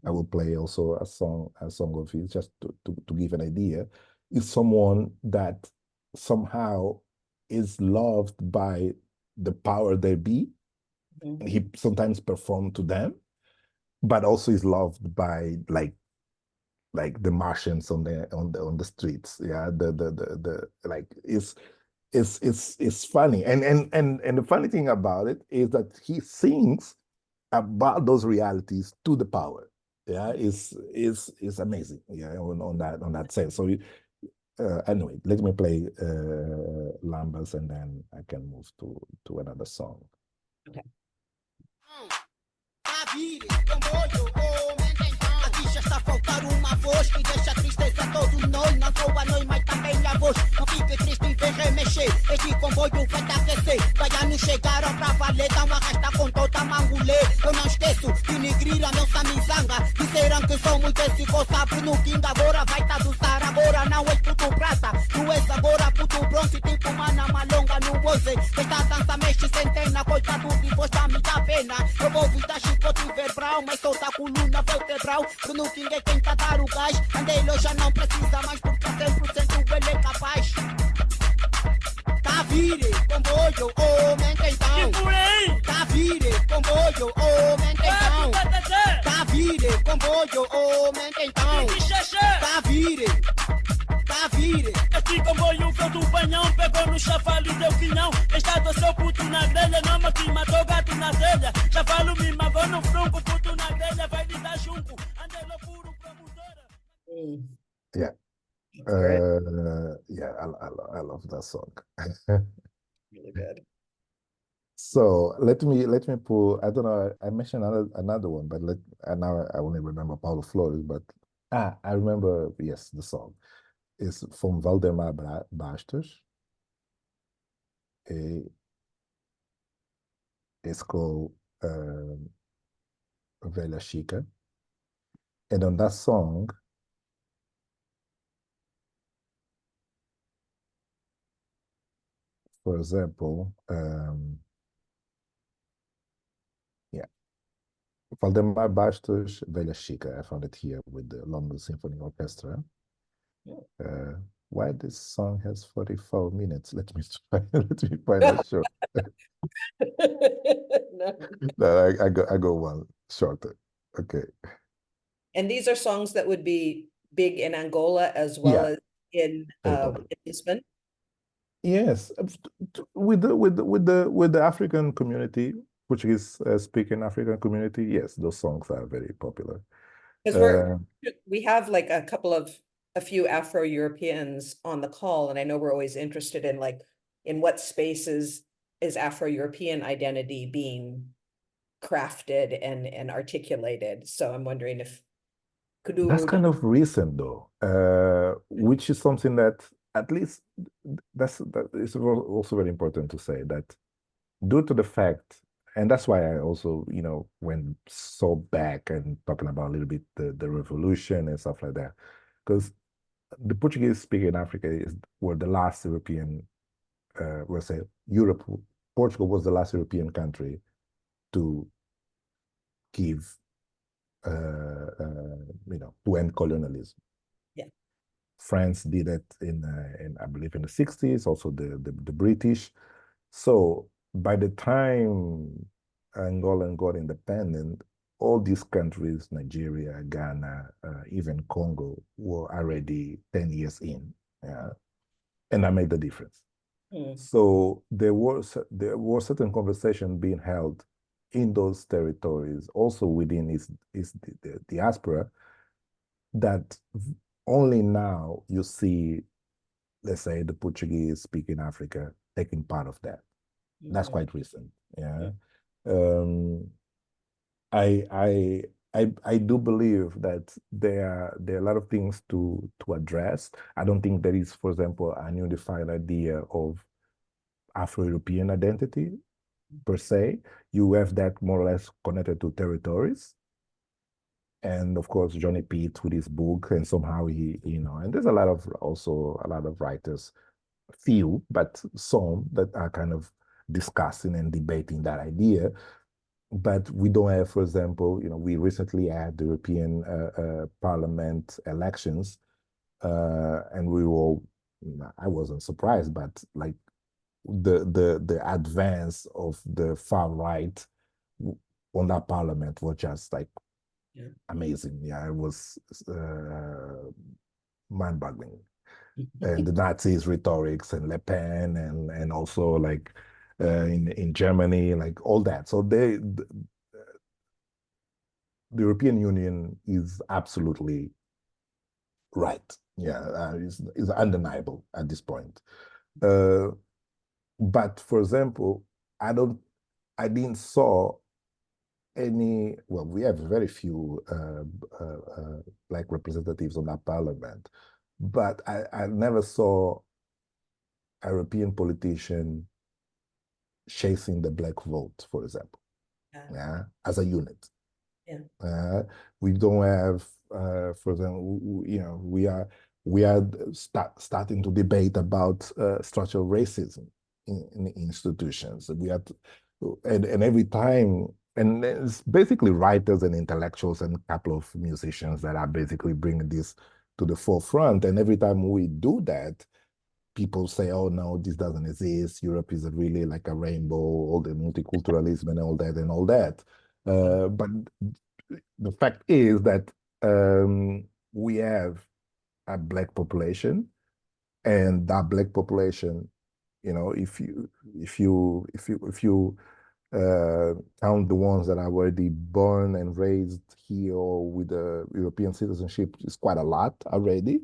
I will play also a song of his just to give an idea. Is someone that somehow is loved by the power there be. Mhm. He sometimes performed to them, but also is loved by like the Martians on the streets. Yeah, the like it's funny, and the funny thing about it is that he sings about those realities to the power. Yeah, is amazing. Yeah, on that sense. So anyway, let me play Lambas, and then I can move to another song. Okay. Aqui já está a faltar uma voz que deixa a tristeza a todos nós. Não só a nós, mas também a voz. Não fique triste em ver remexer. Este comboio vai te aquecer. Baianos chegaram pra valer. Dão a rasta com toda mangulê. Eu não esqueço de nigrir a meu samizanga. Disseram que sou muito esse sabe no quinto. Agora vai te adoçar. Agora não és puto prata. Tu és agora puto bronze. Tipo mana malonga no goze. Esta dança mexe centena. Coitado de voz tá me dá pena. Eu vou vitar chicote verbal. Mas solta a coluna vertebral. Bruno King é quem tá a dar o gás. Andelo já não precisa mais porque 100% ele é capaz. Tá vire, comboio, homem então. Tá vire, comboio, homem então. Tá vire, comboio, homem então. Tá vire. Este comboio veio do banhão, pegou no chafalo e deu quinhão. Estado seu puto na grelha, não me que matou gato na telha. Chafalo me magou no fronco, puto na grelha, vai lhe dar junco. Andelo puro como dora. Yeah. Great. Yeah, I love that song. Really good. So let me pull. I don't know. I mentioned another one, but now I only remember Paulo Flores. But I remember, yes, the song is from Valdemar Bastos. It's called Velha Chica, and on that song, for example, Valdemar Bastos, Velha Chica. I found it here with the London Symphony Orchestra. Why this song has 44 minutes? Let me find a short. No, I go one shorter. Okay. And these are songs that would be big in Angola as well as in Lisbon. Yes, with the African community, Portuguese speaking African community. Yes, those songs are very popular. Because we have like a few Afro-Europeans on the call, and I know we're always interested in like in what spaces is Afro-European identity being crafted and articulated. So I'm wondering if Kuduro. That's kind of recent though, which is something that at least that is also very important to say that due to the fact, and that's why I also, went so back and talking about a little bit the revolution and stuff like that, because the Portuguese speaking in Africa were the last European, Portugal was the last European country to give, to end colonialism. Yeah. France did it in I believe in the 60s, also the British. So by the time Angola got independent, all these countries, Nigeria, Ghana, even Congo, were already 10 years in. Yeah? And that made the difference. So there was certain conversation being held in those territories, also within the diaspora, that only now you see, let's say, the Portuguese speaking Africa taking part of that. That's quite recent. Yeah. I do believe that there are a lot of things to address. I don't think there is, for example, an unified idea of Afro-European identity per se. You have that more or less connected to territories. And of course, Johnny Pitt with his book, and somehow he, and there's also a lot of writers, few, but some that are kind of discussing and debating that idea. But we don't have, for example, we recently had the European Parliament elections, and we were, I wasn't surprised, but like the advance of the far right on that parliament was just like amazing. Yeah, it was mind-boggling. And the Nazis' rhetorics and Le Pen and also like in Germany, like all that. So the European Union is absolutely right. Yeah, is undeniable at this point. But for example, I didn't saw any. Well, we have very few black representatives on that parliament, but I never saw a European politician chasing the black vote, for example, as a unit. We don't have, for example, we are starting to debate about structural racism in institutions. We have and every time, and it's basically writers and intellectuals and a couple of musicians that are basically bringing this to the forefront. And every time we do that, people say, oh no, this doesn't exist. Europe is really like a rainbow, all the multiculturalism and all that. But the fact is that we have a black population, and that black population, if you count the ones that are already born and raised here or with the European citizenship, is quite a lot already,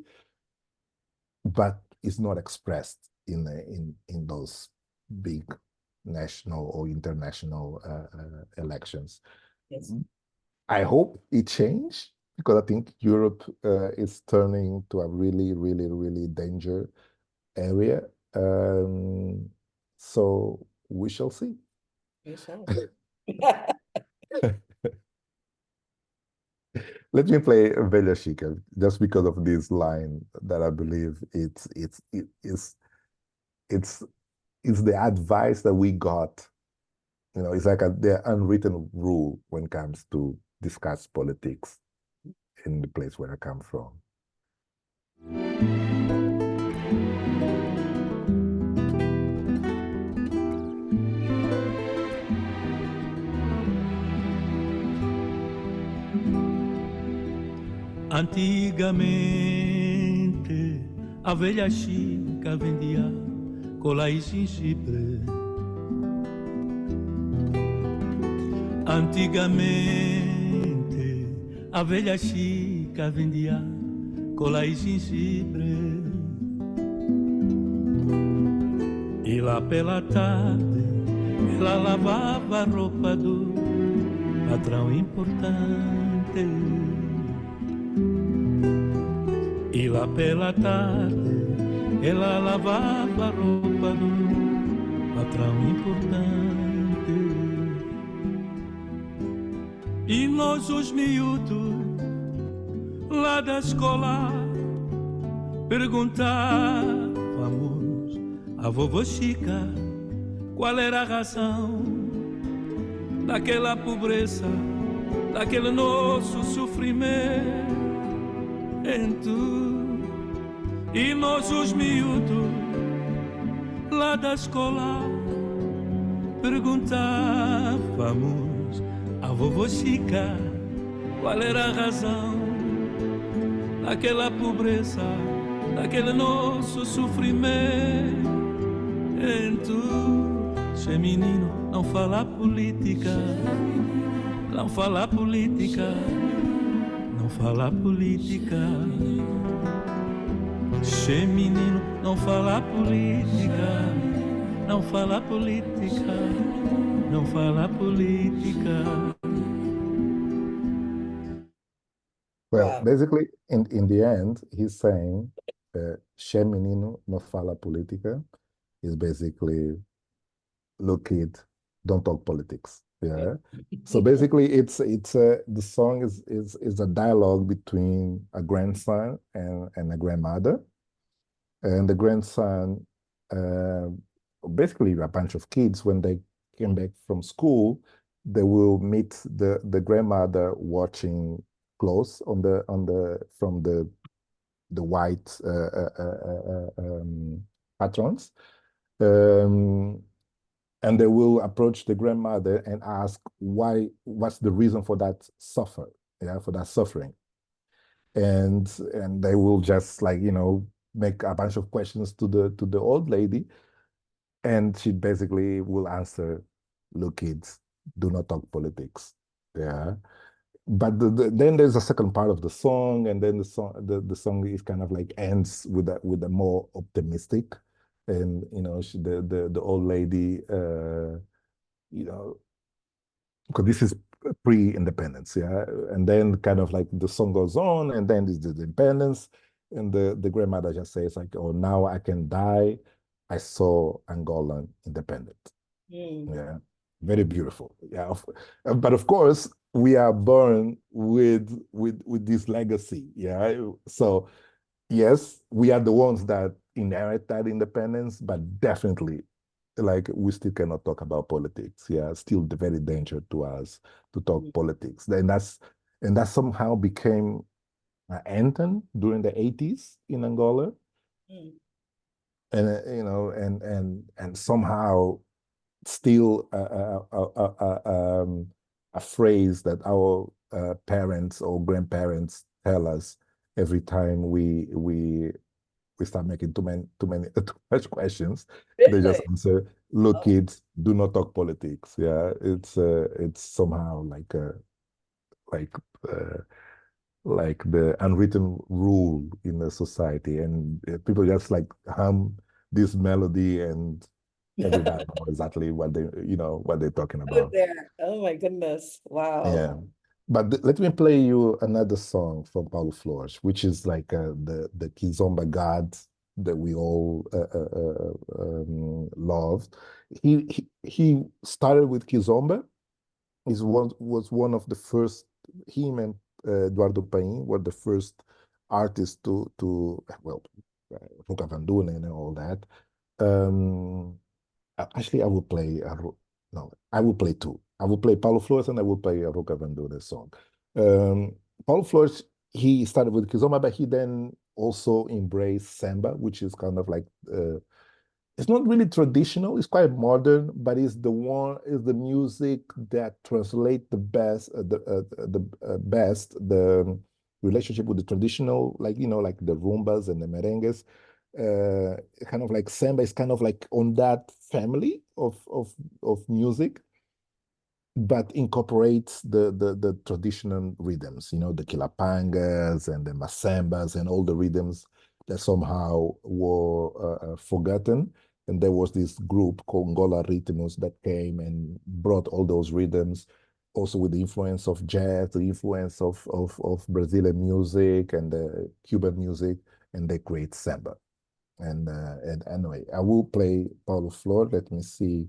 but it's not expressed in those big national or international elections. Yes. I hope it changes, because I think Europe is turning to a really, really, really danger area. So we shall see. We shall. Let me play Velha Chica, just because of this line that I believe it's the advice that we got. It's like the unwritten rule when it comes to discuss politics in the place where I come from. Antigamente a velha Chica vendia cola e gengibre. Antigamente a velha Chica vendia cola e gengibre. E lá pela tarde ela lavava a roupa do patrão importante. E lá pela tarde ela lavava a roupa do patrão importante. E nós os miúdos lá da escola perguntávamos a vovó Chica qual era a razão daquela pobreza, daquele nosso sofrimento. E nós os miúdos lá da escola Perguntávamos à vovó Chica qual era a razão daquela pobreza, daquele nosso sofrimento. Che menino, não fala política, não fala política, não fala política. Che menino, não fala política, não fala política, não fala política. Well, Wow. basically, in the end, he's saying, "Che menino não fala política," is basically, look, kid, don't talk politics. Yeah. So basically, it's the song is a dialogue between a grandson and a grandmother, and the grandson, basically a bunch of kids, when they came back from school, they will meet the grandmother watching clothes from the white patrons. And they will approach the grandmother and ask what's the reason for that for that suffering. And they will just make a bunch of questions to the old lady, and she basically will answer, "Look, kids, do not talk politics." Yeah. But then there's a second part of the song, and then the song is kind of like ends with a more optimistic, and the old lady, because this is pre-independence, yeah, and then kind of like the song goes on, and then there's the independence, and the grandmother just says like, "Oh, now I can die. I saw Angolan independent." Yeah, very beautiful. Yeah, but of course we are born with this legacy. Yeah, so yes, we are the ones that inherit that independence, but definitely, like, we still cannot talk about politics. Yeah, still very dangerous to us to talk politics. And that somehow became an anthem during the 80s in Angola. And and somehow still a phrase that our parents or grandparents tell us every time we start making too much questions. They just answer, "Look, kids, do not talk politics." Yeah, it's somehow like the unwritten rule in the society, and people just like hum this melody, and everybody knows exactly what they're talking about. There. Oh my goodness. Wow. Yeah. But let me play you another song from Paulo Flores, which is like the Kizomba god that we all loved. He started with Kizomba. Was one of the first. Him and Eduardo Paim were the first artists to Ruka Van Doenen and all that. Actually, I will play I will play two. I will play Paulo Flores and I will play a Ruka Van Doenen song. Paulo Flores, he started with Kizomba, but he then also embraced samba, which is kind of like it's not really traditional. It's quite modern, but it's the music that translates the best the relationship with the traditional, like the rumbas and the merengues. Kind of like samba is kind of like on that family of music, but incorporates the traditional rhythms, the kilapangas and the masambas and all the rhythms that somehow were forgotten. And there was this group called Angola Ritmos that came and brought all those rhythms, also with the influence of jazz, the influence of Brazilian music and Cuban music, and they create samba. And anyway, I will play Paulo Flor. Let me see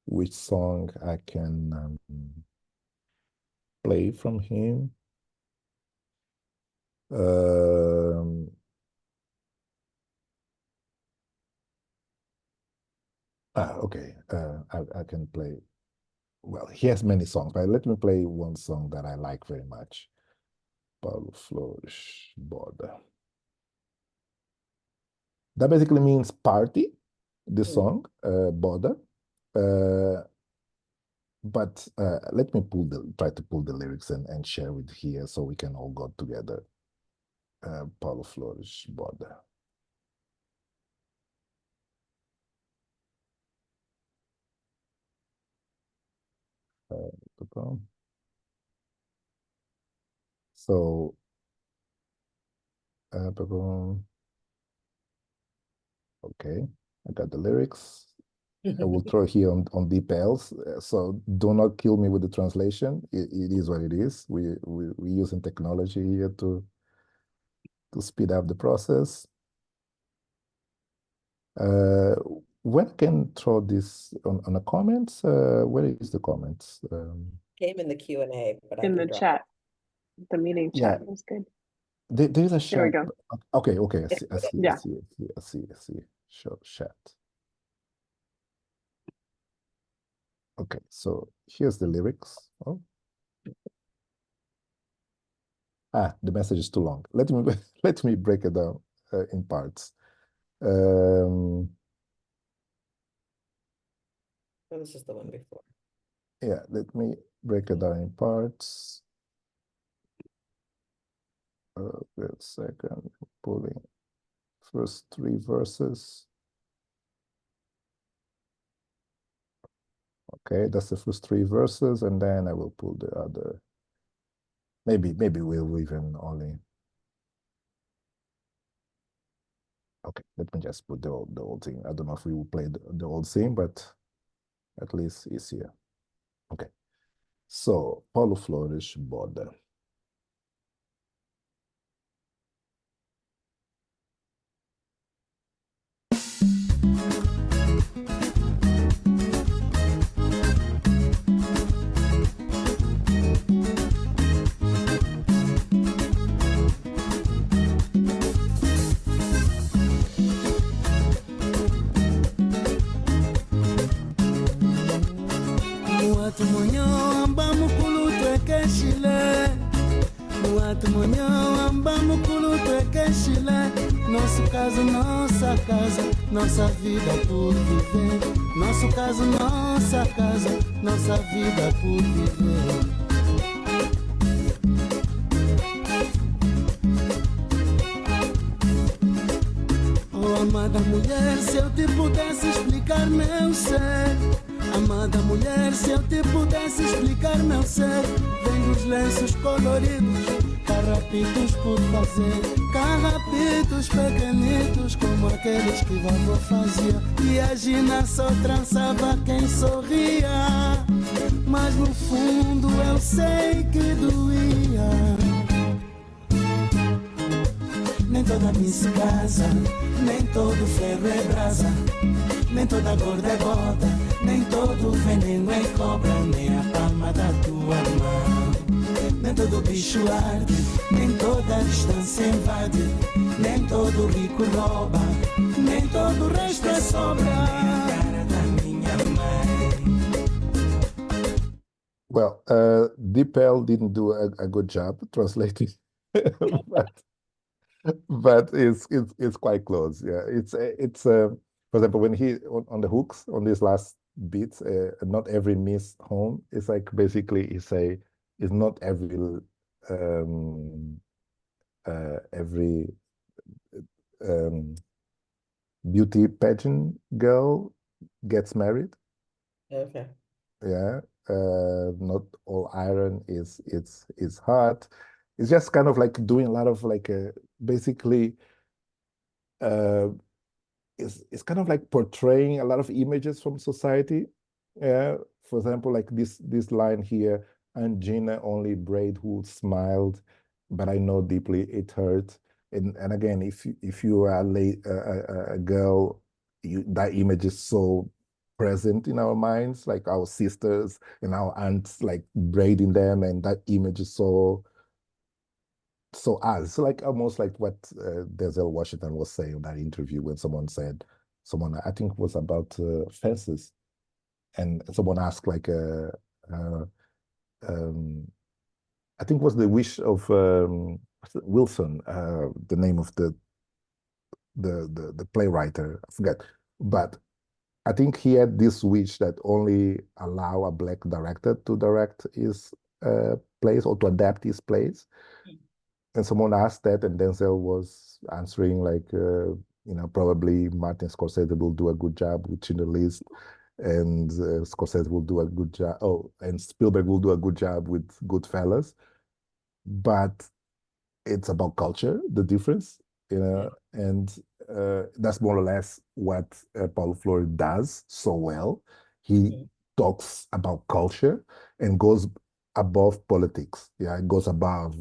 which song I can play from him. Okay, I can play. Well, he has many songs, but let me play one song that I like very much. Paulo Flores Borda. That basically means party, this song, Boda. But let me try to pull the lyrics and share with here so we can all go together. Paulo Flores Boda. So, okay, I got the lyrics. I will throw here on DeepLs. So do not kill me with the translation. It is what it is. We're using technology here to speed up the process. When I can throw this on the comments, where is the comments? Came in the Q&A, but I In can the drop chat, the meeting Yeah. chat was good. There's a There we chat. go. Okay, I Yeah. see. Show chat. Okay, so here's the lyrics. Oh. The message is too long. Let me break it down in parts. Oh, this is the one before. Yeah, let me break it down in parts. Wait a second, pulling first 3 verses. Okay, that's the first 3 verses, and then I will pull the other. Maybe we'll even only. Okay, let me just put the whole thing. I don't know if we will play the whole thing, but at least it's here. Okay, so Paulo Flores Boda. Muatu monyo amba mukulu twekeshile. Muatu monyo amba mukulu twekeshile. Nosso caso, nossa casa, nossa vida por viver. Nosso caso, nossa casa, nossa vida por viver. Oh, amada mulher, se eu te pudesse explicar meu ser. Amada mulher, se eu te pudesse explicar meu ser. Vem dos lenços coloridos, carrapitos por fazer. Carrapitos pequenitos, como aqueles que vovô fazia. E a Gina só trançava quem sorria. Mas no fundo eu sei que doía. Nem toda missa casa, nem todo ferro é brasa. Nem toda gorda é gota, nem todo veneno é cobra, nem a palma da tua mão. Nem todo bicho arde, nem toda distância invade, nem todo rico rouba, nem todo resto é sobra. Nem a cara da minha mãe. Well, DeepL didn't do a good job translating, but it's quite close. Yeah, it's for example, when he on the hooks on these last beats, not every miss home. It's like basically he say it's not every beauty pageant girl gets married. Okay. Yeah, not all iron is hot. It's just kind of like doing a lot of like basically it's kind of like portraying a lot of images from society. Yeah, for example, like this line here, and Gina only braid who smiled, but I know deeply it hurt. And again, if you are a girl, that image is so present in our minds, like our sisters and our aunts, like braiding them, and that image is so us, like almost like what Denzel Washington was saying in that interview when someone I think it was about fences, and someone asked like I think it was the wish of Wilson, the name of the playwright, I forget, but I think he had this wish that only allow a black director to direct his plays or to adapt his plays. And someone asked that, and Denzel was answering like, probably Martin Scorsese will do a good job with Schindler's List, and Scorsese will do a good job. Oh, and Spielberg will do a good job with Goodfellas. But it's about culture, the difference, and that's more or less what Paulo Freire does so well. He talks about culture and goes above politics. Yeah, it goes above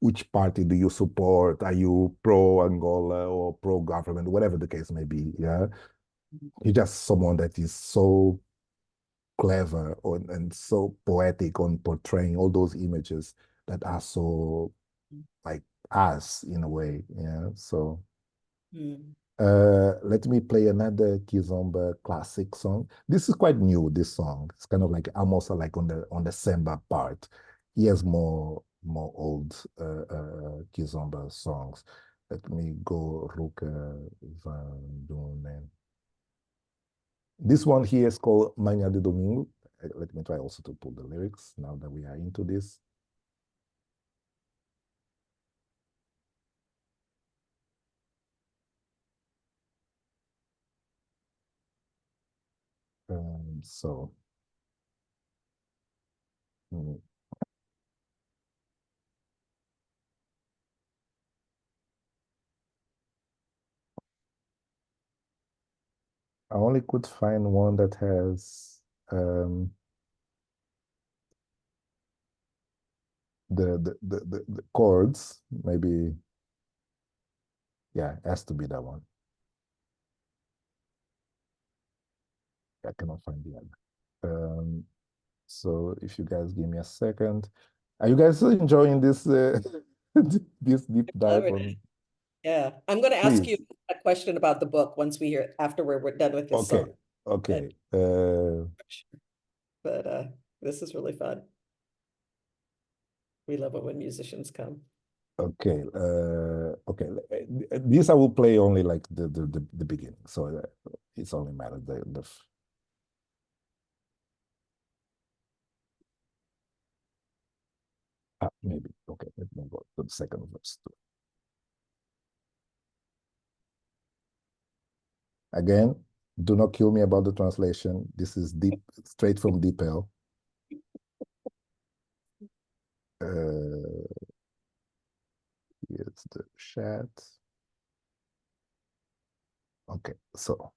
which party do you support? Are you pro Angola or pro government, whatever the case may be? Yeah, he's just someone that is so clever and so poetic on portraying all those images that are so like us in a way. Yeah, so let me play another Kizomba classic song. This is quite new, this song. It's kind of like almost like on the samba part. He has more old Kizomba songs. Let me go Ruka Van Dunen. This one here is called Manhã de Domingo. Let me try also to pull the lyrics now that we are into this. So I only could find one that has the chords. Maybe, yeah, it has to be that one. I cannot find the other. So if you guys give me a second, are you guys enjoying this this deep dive on? Yeah, I'm going to ask you Please. a question about the book once after we're done with this Okay, song. okay. But this is really fun. We love it when musicians come. Okay, okay. This I will play only like the beginning, so it's only matter the maybe. Okay, let me go to the second verse too. Again, do not kill me about the translation. This is deep, straight from Deep Hell. Here's the chat. Okay, so.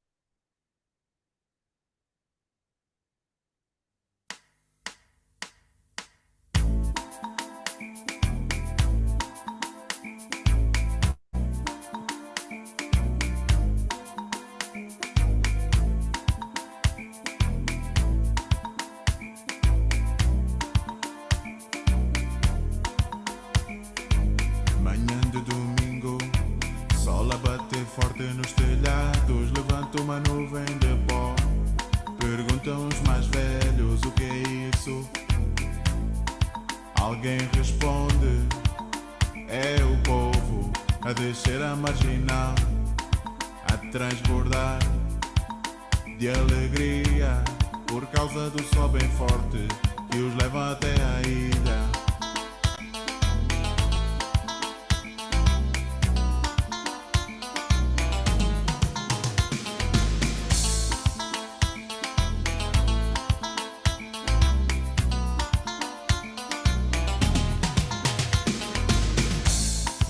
Manhã de domingo, sol a bater forte nos telhados, levanta uma nuvem de pó. Perguntam os mais velhos o que é isso. Alguém responde, é o povo a descer a marginal, a transbordar de alegria por causa do sol bem forte que os leva até a ilha.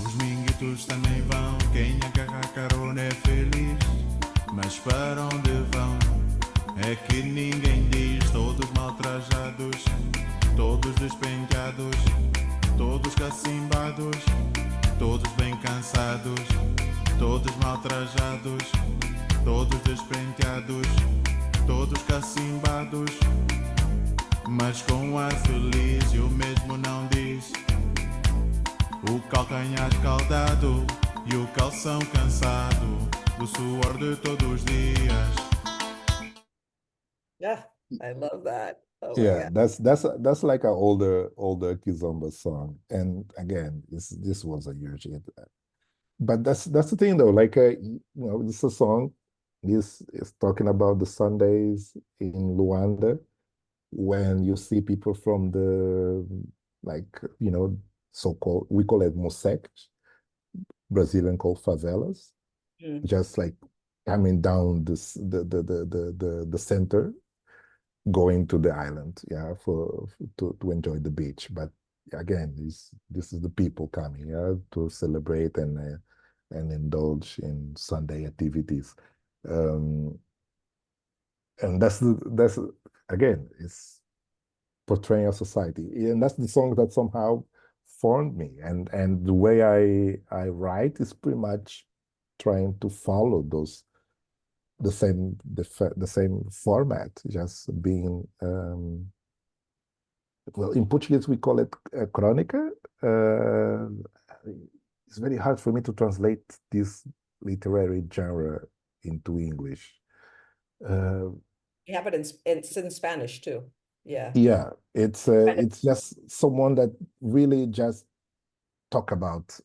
Os minguitos também vão, quem agarra carona é feliz, mas para onde vão? É que ninguém diz. Todos mal trajados, todos despenteados, todos cacimbados, todos bem cansados, todos mal trajados, todos despenteados, todos cacimbados, mas com um ar feliz, e o mesmo não diz. O calcanhar escaldado e o calção cansado do suor de todos os dias. Yeah, I love that. Oh my Yeah, God. that's like an older Kizomba song, and again, this was a huge hit. But that's the thing though, like this is a song This is talking about the Sundays in Luanda when you see people from the, like, so-called, we call it mosaic, Brazilian called favelas, just like coming down the center, going to the island, yeah, to enjoy the beach. But again, this is the people coming, yeah, to celebrate and indulge in Sunday activities. And that's again, it's portraying a society, and that's the song that somehow formed me. And the way I write is pretty much trying to follow the same format, just being well, in Portuguese we call it crônica. It's very hard for me to translate this literary genre into English. You have it it's in Spanish too. Yeah. Yeah, it's just someone that really just talk about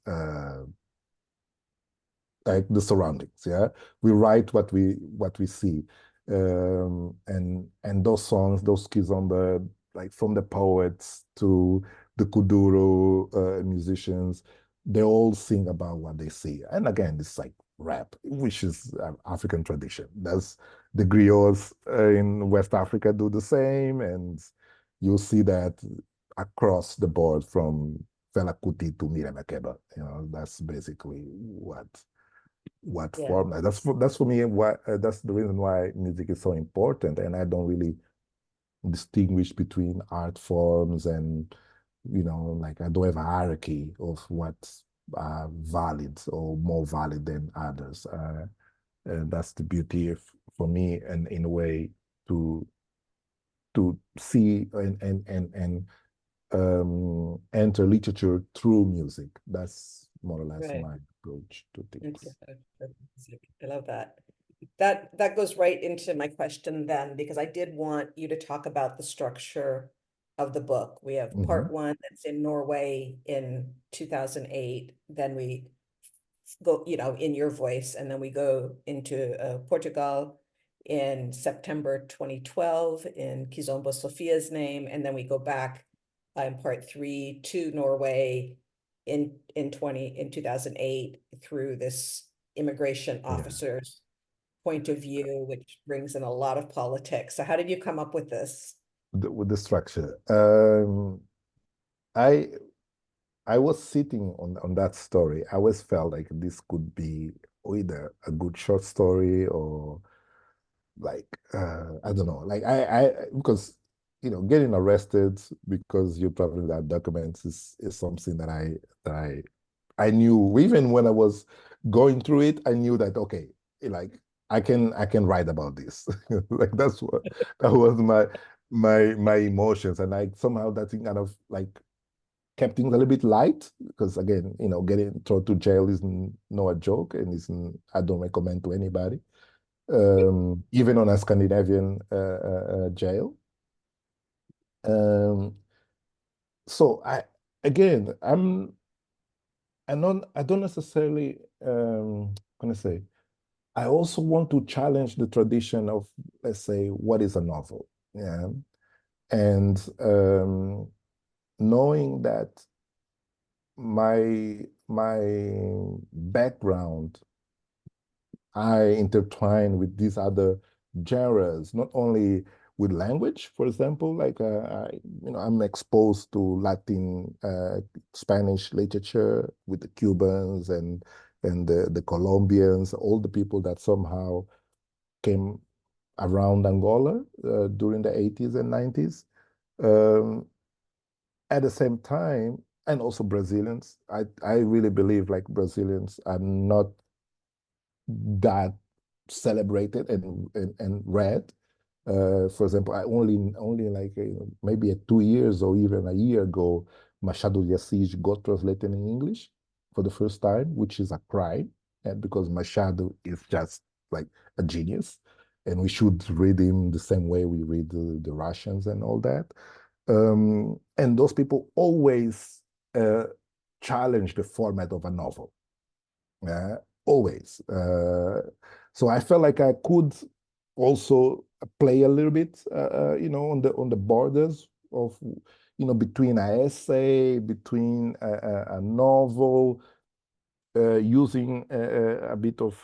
like the surroundings. Yeah, we write what we see, and those songs, those kizomba, like from the poets to the kuduro musicians, they all sing about what they see. And again, it's like rap, which is African tradition. That's the griots in West Africa do the same, and you'll see that across the board from Fela Kuti to Miriam Makeba. That's basically what Yeah. format. That's for me why that's the reason why music is so important, and I don't really distinguish between art forms, and like I don't have a hierarchy of what's valid or more valid than others. And that's the beauty for me, and in a way to see and enter literature through music. That's more or less Right. my approach to things. I love that. That goes right into my question then, because I did want you to talk about the structure of the book. We have part one that's in Norway in 2008. Then we go, in your voice, and then we go into Portugal in September 2012 in Kizomba Sophia's name, and then we go back in part three to Norway in 2008 through this immigration officer's point of view, which brings in a lot of politics. So how did you come up with this? With the structure, I was sitting on that story. I always felt like this could be either a good short story or like I don't know, like I because getting arrested because you're traveling without documents is something that I knew. Even when I was going through it, I knew that okay, like I can write about this. Like that was my emotions, and I somehow that thing kind of like kept things a little bit light, because again, getting thrown to jail is no a joke, and I don't recommend to anybody, even on a Scandinavian jail. So I don't necessarily can I say, I also want to challenge the tradition of, let's say, what is a novel, yeah, and knowing that my background, I intertwine with these other genres, not only with language, for example, like I'm exposed to Latin, Spanish literature with the Cubans and the Colombians, all the people that somehow came around Angola during the 80s and 90s. At the same time, and also Brazilians, I really believe like Brazilians are not that celebrated and read. For example, I only like maybe 2 years or even a year ago, Machado de Assis got translated in English for the first time, which is a crime, and because Machado is just like a genius, and we should read him the same way we read the Russians and all that. And those people always challenge the format of a novel. Always. So I felt like I could also play a little bit, on the borders of, between an essay, between a novel, using a bit of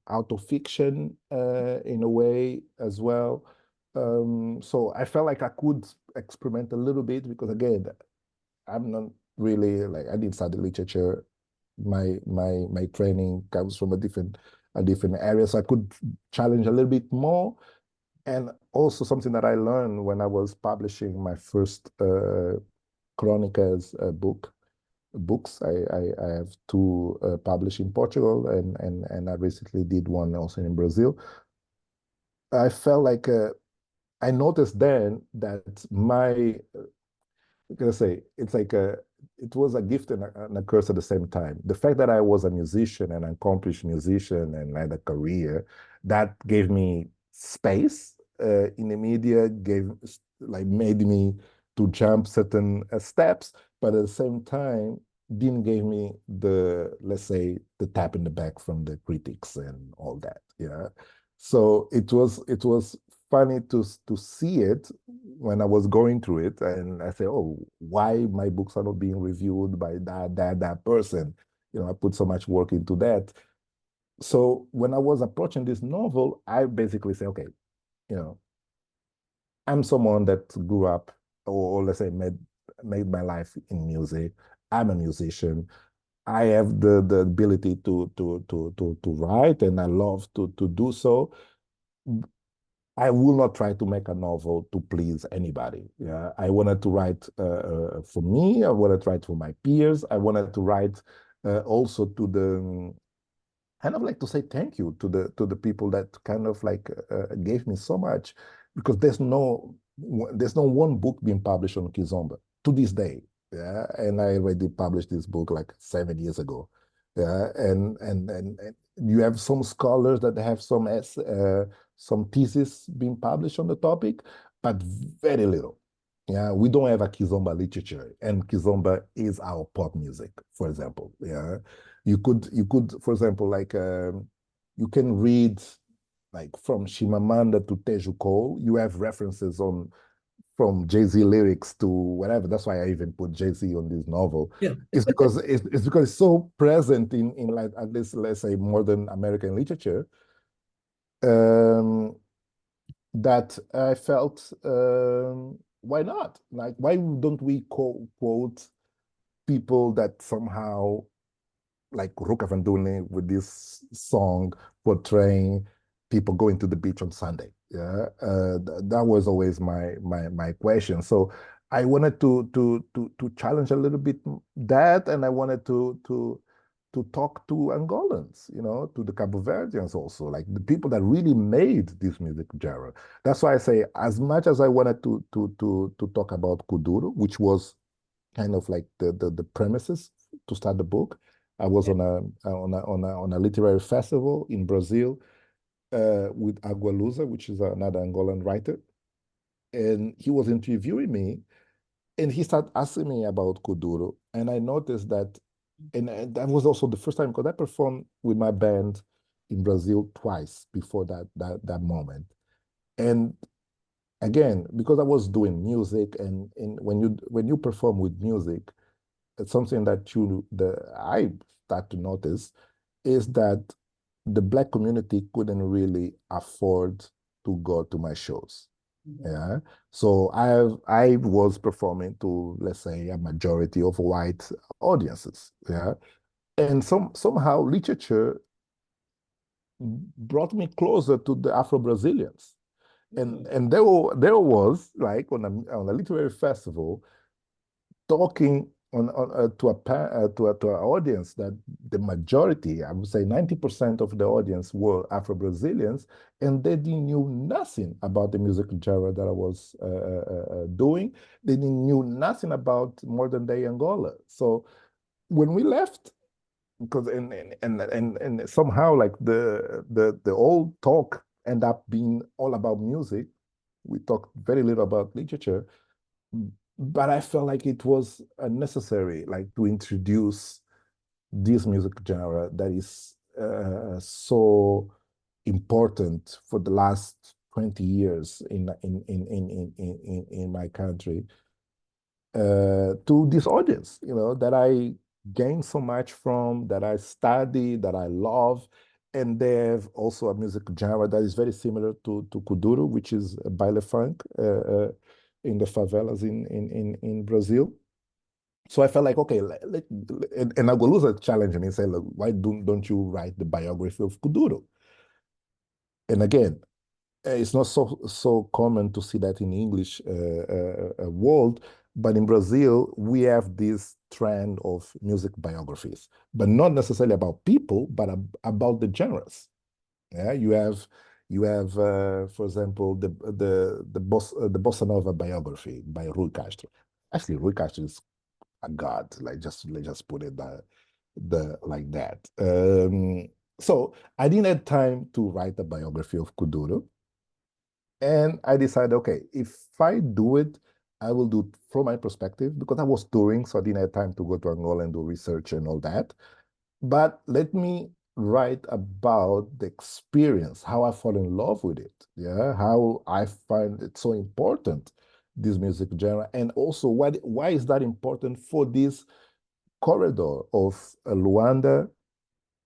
autofiction in a way as well. So I felt like I could experiment a little bit because, again, I'm not really like, I didn't study literature. My training comes from a different area, so I could challenge a little bit more. And also something that I learned when I was publishing my first Chronicles books. I have two published in Portugal, and I recently did one also in Brazil. I felt like I noticed then that my, gonna say, it's like it was a gift and a curse at the same time. The fact that I was a musician, an accomplished musician, and had a career, that gave me space in the media, made me to jump certain steps, but at the same time didn't give me the, let's say, the tap in the back from the critics and all that. Yeah. So it was funny to see it when I was going through it, and I say, oh, why my books are not being reviewed by that person? I put so much work into that. So when I was approaching this novel, I basically say, okay, I'm someone that grew up, or let's say made my life in music. I'm a musician. I have the ability to write, and I love to do so. I will not try to make a novel to please anybody. Yeah, I wanted to write for me. I wanted to write for my peers. I wanted to write also to the kind of like to say thank you to the people that kind of like gave me so much, because there's no one book being published on Kizomba to this day. Yeah, and I already published this book like 7 years ago. Yeah, and you have some scholars that have some thesis being published on the topic, but very little. Yeah, we don't have a Kizomba literature, and Kizomba is our pop music, for example. Yeah, you could, for example, like you can read like from Chimamanda to Teju Cole. You have references from Jay-Z lyrics to whatever. That's why I even put Jay-Z on this novel. Yeah. It's because it's so present in like, at least, let's say, modern American literature, that I felt, why not? Like, why don't we quote people that somehow, like Ruka Van Doorne with this song portraying people going to the beach on Sunday? Yeah, that was always my question. So I wanted to challenge a little bit that, and I wanted to talk to Angolans, to the Cabo Verdeans also, like the people that really made this music genre. That's why I say, as much as I wanted to talk about Kuduro, which was kind of like the premises to start the book. I was on a literary festival in Brazil with Agualusa, which is another Angolan writer, and he was interviewing me, and he started asking me about Kuduro, and I noticed that, and that was also the first time, because I performed with my band in Brazil twice before that moment, and again, because I was doing music, and when you perform with music, it's something that I start to notice is that the Black community couldn't really afford to go to my shows. Yeah, so I was performing to, let's say, a majority of white audiences. Yeah, and somehow literature brought me closer to the Afro-Brazilians. And there was, like, on a literary festival, talking to an audience that the majority, I would say 90% of the audience, were Afro-Brazilians, and they knew nothing about the music genre that I was doing. They knew nothing about modern day Angola. So when we left, because and somehow, like, the old talk ended up being all about music. We talked very little about literature, but I felt like it was necessary, like, to introduce this music genre that is so important for the last 20 years in my country, to this audience, that I gain so much from, that I study, that I love. And they have also a music genre that is very similar to Kuduro, which is baile funk in the favelas in Brazil. So I felt like, okay, and Agolusa challenged me and said, look, why don't you write the biography of Kuduro? And again, it's not so common to see that in English world, but in Brazil, we have this trend of music biographies, but not necessarily about people, but about the genres. Yeah, you have, for example, the bossa nova biography by Rui Castro. Actually, Rui Castro is a god. Let's just put it like that. So I didn't have time to write a biography of Kuduro. And I decided, okay, if I do it, I will do it from my perspective, because I was touring, so I didn't have time to go to Angola and do research and all that. But let me write about the experience, how I fall in love with it, yeah, how I find it so important, this music genre, and also why is that important for this corridor of Luanda,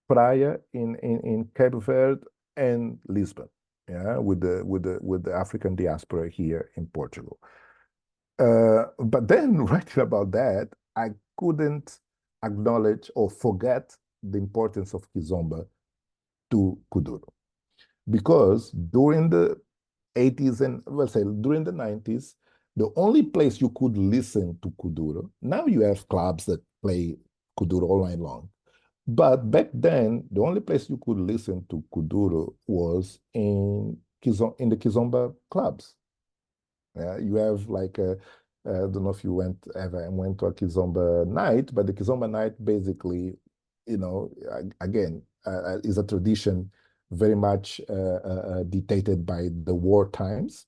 Praia in Cape Verde, and Lisbon, yeah, with the African diaspora here in Portugal. But then writing about that, I couldn't acknowledge or forget the importance of Kizomba to Kuduro. Because during the 80s and, during the 90s, the only place you could listen to Kuduro, now you have clubs that play Kuduro all night long. But back then, the only place you could listen to Kuduro was in the Kizomba clubs. You have like I don't know if you ever went to a Kizomba night, but the Kizomba night basically, again, is a tradition very much dictated by the war times,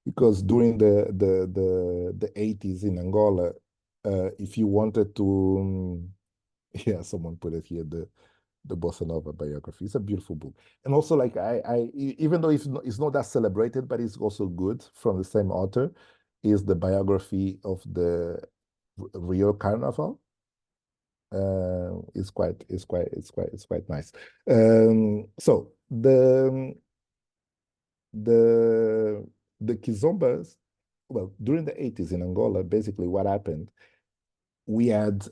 because during the 80s in Angola, if you wanted to, yeah, someone put it here, the Bossa Nova biography. It's a beautiful book. And also, like, even though it's not that celebrated, but it's also good, from the same author, is the biography of the Rio Carnival. It's quite nice. So the Kizombas, well, during the 80s in Angola, basically what happened, we had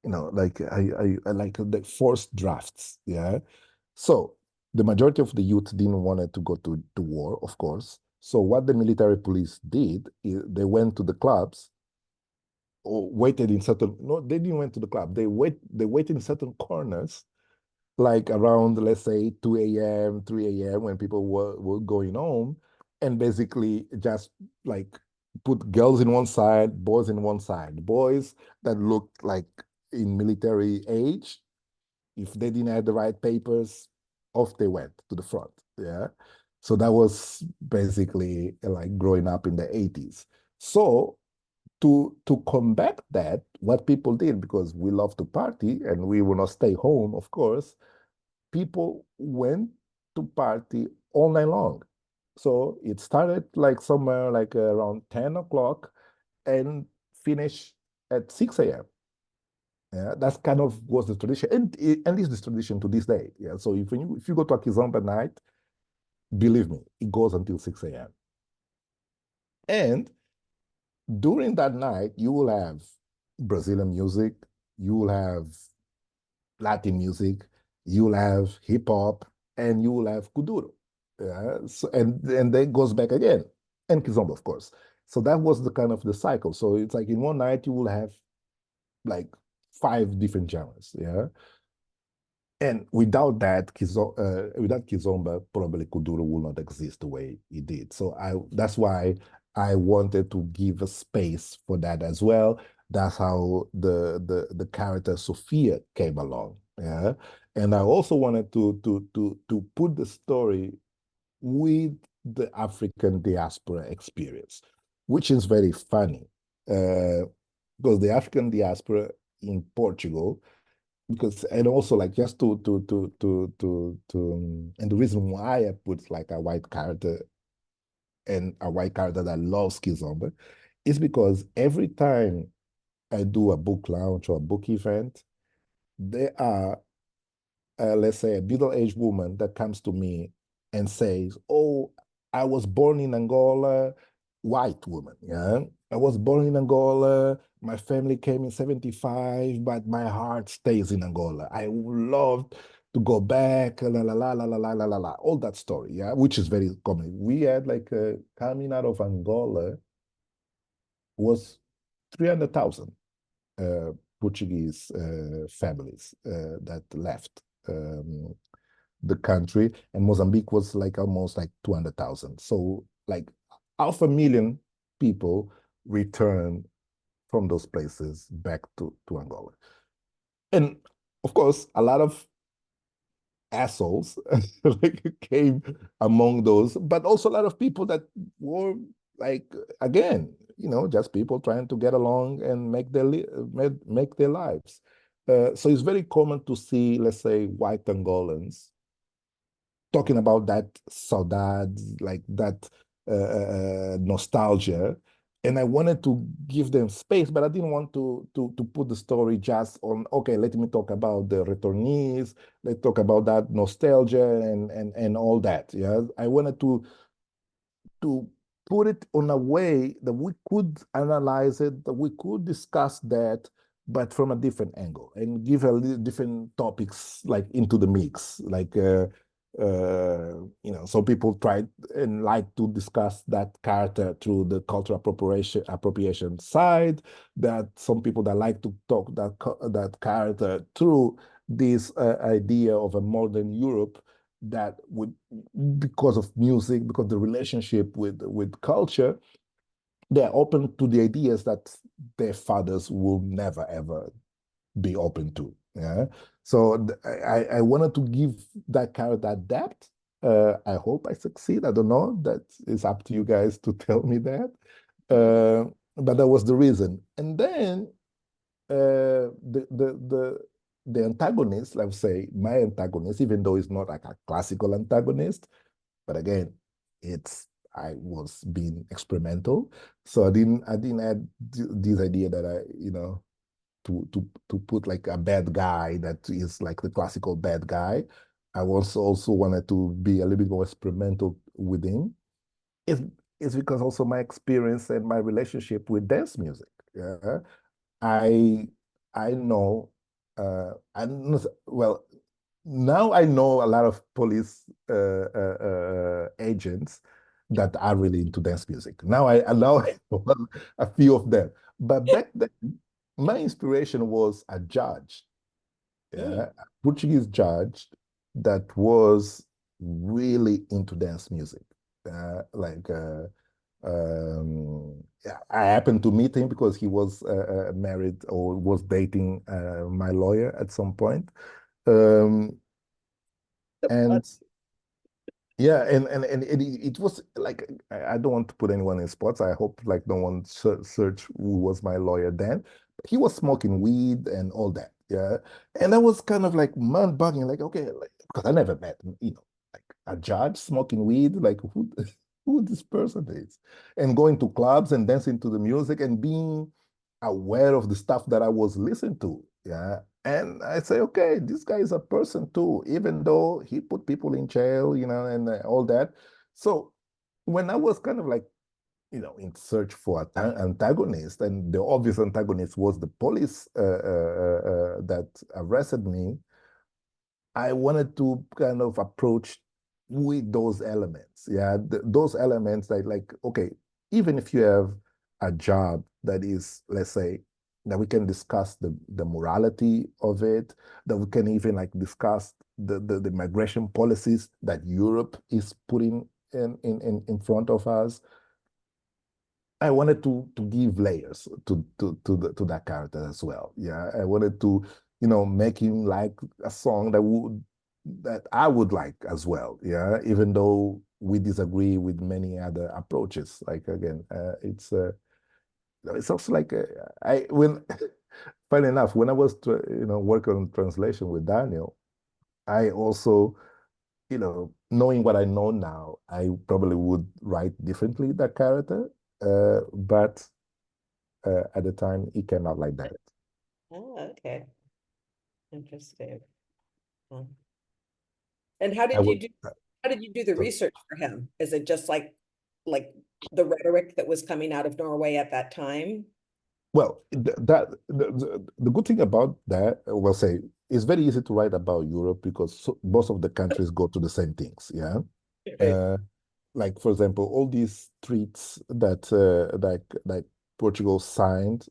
like the forced drafts, yeah. So the majority of the youth didn't want to go to war, of course. So what the military police did is they went to the clubs, or waited in certain. No, they didn't went to the club. They waited in certain corners, like around, let's say, 2 a.m., 3 a.m. when people were going home, and basically just like put girls in one side, boys in one side. Boys that looked like in military age, if they didn't have the right papers, off they went to the front. Yeah. So that was basically like growing up in the 80s. So to combat that, what people did, because we love to party and we will not stay home, of course, people went to party all night long. So it started like somewhere like around 10 o'clock and finished at 6 a.m. Yeah, that's kind of was the tradition, and is the tradition to this day. Yeah, so if you go to a Kizomba night, believe me, it goes until 6 a.m. And during that night, you will have Brazilian music, you will have Latin music, you will have hip hop, and you will have Kuduro. Yeah, so, and then it goes back again, and Kizomba, of course. So that was the kind of the cycle. So it's like in one night you will have like 5 different genres, yeah. And without that, without Kizomba, probably Kuduro will not exist the way it did. So that's why I wanted to give a space for that as well. That's how the character Sophia came along, yeah. And I also wanted to put the story with the African diaspora experience, which is very funny, because the African diaspora in Portugal, because, and also like just and the reason why I put like a white character and a white character that loves Kizomba is because every time I do a book launch or a book event, there are, let's say, a middle-aged woman that comes to me and says, oh, I was born in Angola, white woman, yeah? I was born in Angola, my family came in 75, but my heart stays in Angola. I would love to go back, la la la la la la la la la, all that story, yeah, which is very common. We had like coming out of Angola was 300,000 Portuguese families that left the country, and Mozambique was like almost like 200,000. So like 500,000 people returned from those places back to Angola. And of course, a lot of assholes like came among those, but also a lot of people that were like, again, you know, just people trying to get along and make their lives. So it's very common to see, let's say, white Angolans talking about that saudade, like that nostalgia. And I wanted to give them space, but I didn't want to put the story just on, okay, let me talk about the returnees, let's talk about that nostalgia and all that. Yeah, I wanted to put it on a way that we could analyze it, that we could discuss that, but from a different angle, and give different topics like into the mix, like you know, some people try and like to discuss that character through the cultural appropriation side, that some people that like to talk that character through this idea of a modern Europe that would, because of music, because the relationship with culture, they're open to the ideas that their fathers will never ever be open to. Yeah. So I wanted to give that character that depth. I hope I succeed. I don't know. That is up to you guys to tell me that. But that was the reason. And then the antagonist, let's say my antagonist, even though it's not like a classical antagonist, but again, I was being experimental. So I didn't add this idea that to put like a bad guy that is like the classical bad guy. I also wanted to be a little bit more experimental with him. It's because also my experience and my relationship with dance music. Yeah, I know, well, now I know a lot of police agents that are really into dance music. Now I know a few of them. But back then, my inspiration was a judge, a Portuguese judge that was really into dance music. I happened to meet him because he was married or was dating my lawyer at some point. And yeah, and it was like, I don't want to put anyone in spots. I hope like no one search who was my lawyer then. He was smoking weed and all that. Yeah. And I was kind of like man bugging, like, okay, like, because I never met, like a judge smoking weed, like who this person is. And going to clubs and dancing to the music and being aware of the stuff that I was listening to. Yeah. And I say, okay, this guy is a person too, even though he put people in jail, and all that. So when I was kind of like, in search for an antagonist, and the obvious antagonist was the police that arrested me, I wanted to kind of approach with those elements. Yeah, those elements that like, okay, even if you have a job that is, let's say, that we can discuss the morality of it, that we can even like discuss the migration policies that Europe is putting in front of us. I wanted to give layers to that character as well. Yeah, I wanted to, make him like a song that I would like as well. Yeah, even though we disagree with many other approaches. Like again, it's also like I when funny enough, when I was working on translation with Daniel, I also, knowing what I know now, I probably would write differently that character. But at the time, it came out like that. Oh, okay. Interesting. Hmm. And how I did you would, do how did you do the so, research for him? Is it just like the rhetoric that was coming out of Norway at that time? well, the good thing about that, well, say, it's very easy to write about Europe because most of the countries go to the same things. Yeah. Right. Like for example, all these treaties that like Portugal signed,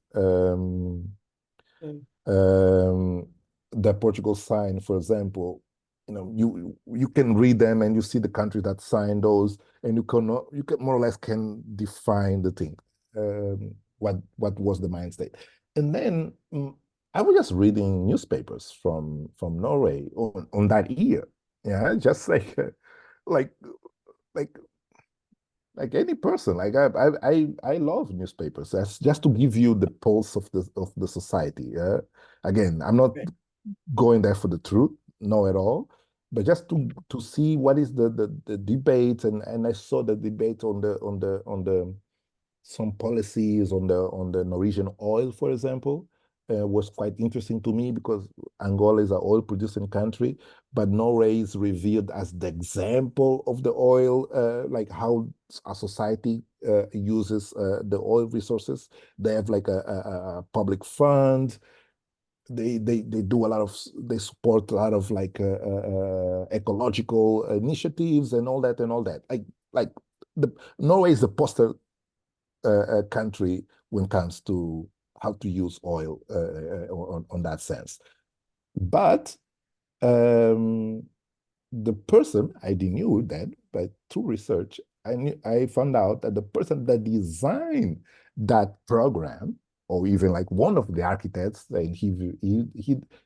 Mm. um, that Portugal signed, for example, you can read them and you see the country that signed those, and you can more or less can define the thing, what was the mind state, and then I was just reading newspapers from Norway on that year, yeah, just like like like any person, like I love newspapers. That's just to give you the pulse of the society. Yeah. Again, I'm not Right. going there for the truth, no at all, but just to see what is the debate, and I saw the debate on the some policies on the Norwegian oil, for example, was quite interesting to me because Angola is an oil producing country, but Norway is revealed as the example of the oil, like how a society uses the oil resources. They have like a public fund. They do a lot of, they support a lot of like ecological initiatives and all that and all that. Like the Norway is the poster country when it comes to how to use oil on that sense. But um, the person, I didn't knew that, but through research, I found out that the person that designed that program, or even like one of the architects, and he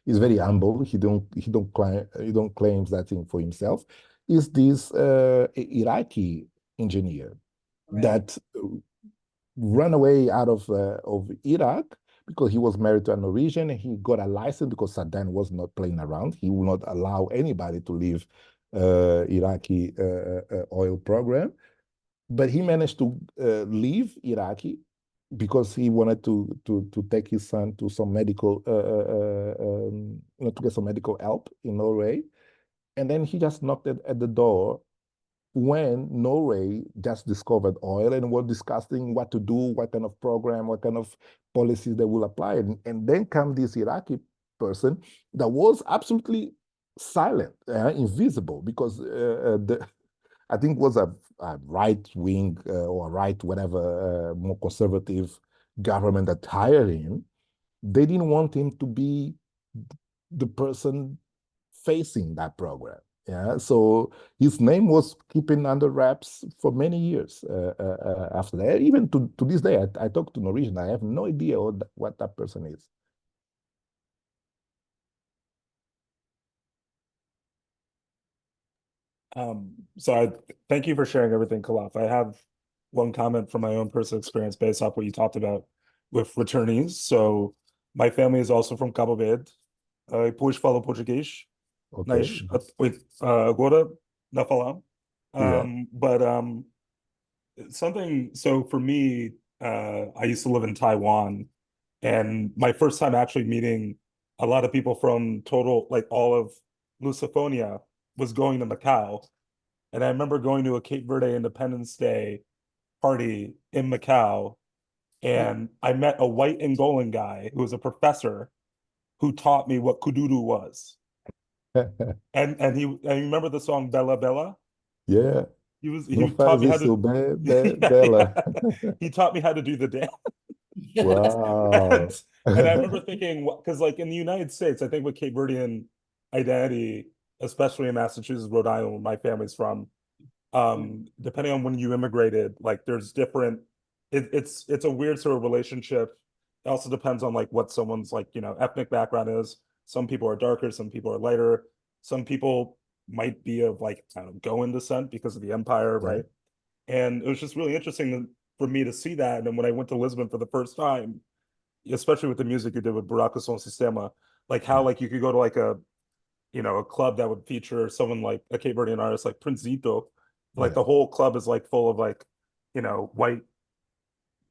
is very humble. He don't claim that thing for himself. Is this Iraqi engineer Right. that ran away out of Iraq because he was married to a Norwegian, and he got a license because Saddam was not playing around. He will not allow anybody to leave Iraqi oil program. But he managed to leave Iraqi because he wanted to take his son to some medical to get some medical help in Norway. And then he just knocked at the door when Norway just discovered oil and were discussing what to do, what kind of program, what kind of policies they will apply. And then come this Iraqi person that was absolutely silent, invisible, because I think was a right wing or right whatever more conservative government that hired him. They didn't want him to be the person facing that program. Yeah, so his name was keeping under wraps for many years after that. Even to this day, I talk to Norwegian. I have no idea what that person is. Thank you for sharing everything, Kalaf. I have one comment from my own personal experience based off what you talked about with returnees. So my family is also from Cabo Verde. Depois falo português. Okay. Agora não falam. Yeah. But so for me, I used to live in Taiwan, and my first time actually meeting a lot of people from like all of Lusophone was going to Macau. And I remember going to a Cape Verde Independence Day party in Macau, and I met a white Angolan guy who was a professor who taught me what kududu was. And you remember the song Bella Bella? Yeah. He Não taught faz me how to isso, Bela. he taught me how to do the dance. Wow. And I remember thinking, because like in the United States, I think with Cape Verdean identity, especially in Massachusetts, Rhode Island, where my family's from, depending on when you immigrated, like there's different, it's a weird sort of relationship. It also depends on like what someone's like, ethnic background is. Some people are darker, some people are lighter. Some people might be of like, I don't know, Goan descent because of the empire, Yeah. right? And it was just really interesting for me to see that. And then when I went to Lisbon for the first time, especially with the music you did with Buraka Som Sistema, like how like you could go to like a a club that would feature someone like a Cape Verdean artist like Prince Zito, like Yeah. the whole club is like full of like white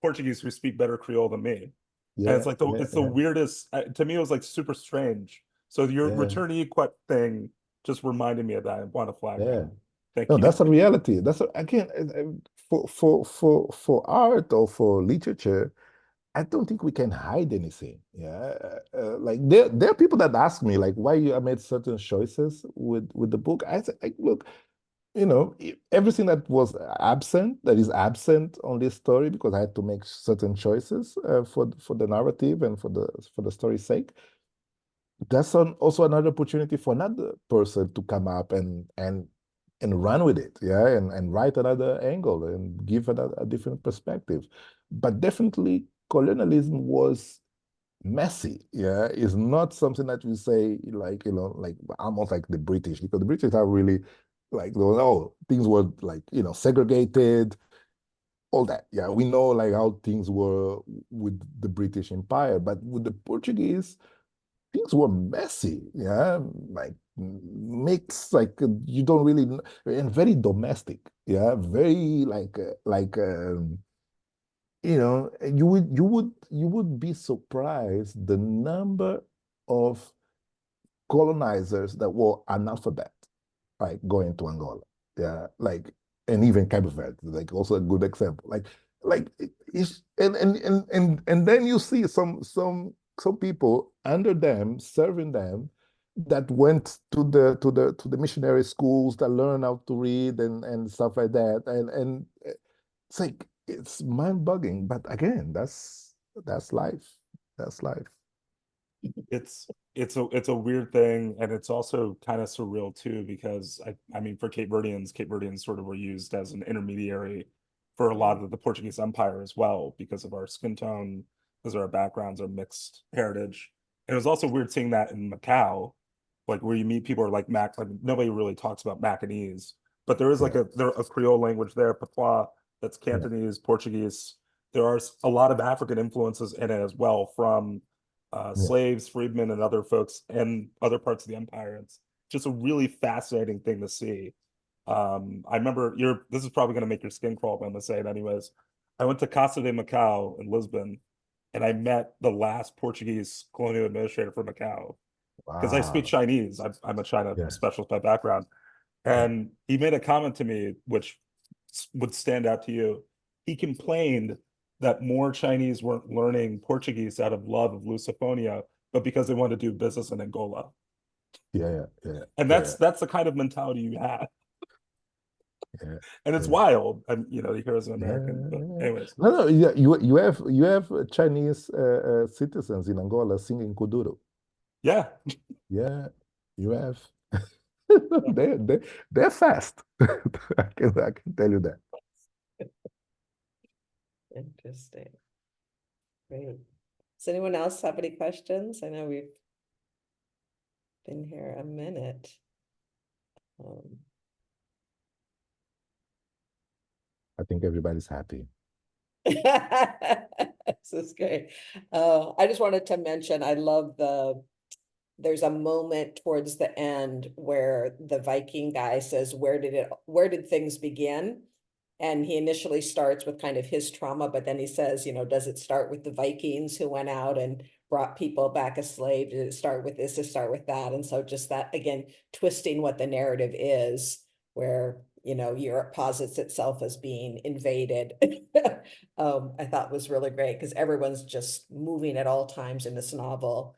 Portuguese who speak better Creole than me. And Yeah, it's like yeah, it's the yeah, weirdest to me. It was like super strange. So your yeah, return to Equat thing just reminded me of that. I want to flag yeah. that. Thank No, you. that's a reality. Again, for art or for literature, I don't think we can hide anything. Yeah, like there are people that ask me like why I made certain choices with the book. I say, like, look, everything that is absent on this story because I had to make certain choices for the narrative and for the story's sake. That's also another opportunity for another person to come up and run with it, yeah, and write another angle and give a different perspective. But definitely, colonialism was messy, yeah. It's not something that we say like like almost like the British, because the British are really like, oh, things were like segregated, all that. Yeah, we know like how things were with the British Empire, but with the Portuguese things were messy, yeah, like mixed, like you don't really and very domestic, yeah, very you would be surprised the number of colonizers that were analphabet, like going to Angola, yeah, like, and even Cape Verde, like also a good example, like it's and then you see some people under them serving them that went to the missionary schools that learn how to read and stuff like that, and it's like it's mind-boggling, but again, that's life. That's life. It's a weird thing, and it's also kind of surreal too, because I mean for Cape Verdeans sort of were used as an intermediary for a lot of the Portuguese Empire as well, because of our skin tone, because our backgrounds are mixed heritage. And it was also weird seeing that in Macau, like where you meet people like like nobody really talks about Macanese, but there is like Yeah, a Creole language there, Patois, that's yeah, Cantonese, Portuguese. There are a lot of African influences in it as well, from yeah. slaves, freedmen, and other folks and other parts of the empire. It's just a really fascinating thing to see. I remember this is probably going to make your skin crawl, but I'm going to say it anyways. I went to Casa de Macau in Lisbon, and I met the last Portuguese colonial administrator for Macau, because I speak Wow. Chinese. I'm a China Yeah, specialist by background. yeah. And he made a comment to me, which would stand out to you. He complained that more Chinese weren't learning Portuguese out of love of Lusophobia, but because they wanted to do business in Angola. Yeah, yeah, yeah, And yeah, that's the kind of mentality you have. yeah, And it's yeah, wild. And here as an American. But yeah. anyways, No, no, yeah, you have Chinese citizens in Angola singing kuduro. yeah. Yeah, you have. They're fast. I can tell you that. Interesting. Great. Does anyone else have any questions? I know we've been here a minute. I think everybody's happy. This is great. I just wanted to mention, I love there's a moment towards the end where the Viking guy says, where did things begin? And he initially starts with kind of his trauma, but then he says, does it start with the Vikings who went out and brought people back as slaves? Did it start with this? Did it start with that? And so just that, again, twisting what the narrative is, where, Europe posits itself as being invaded, I thought was really great, because everyone's just moving at all times in this novel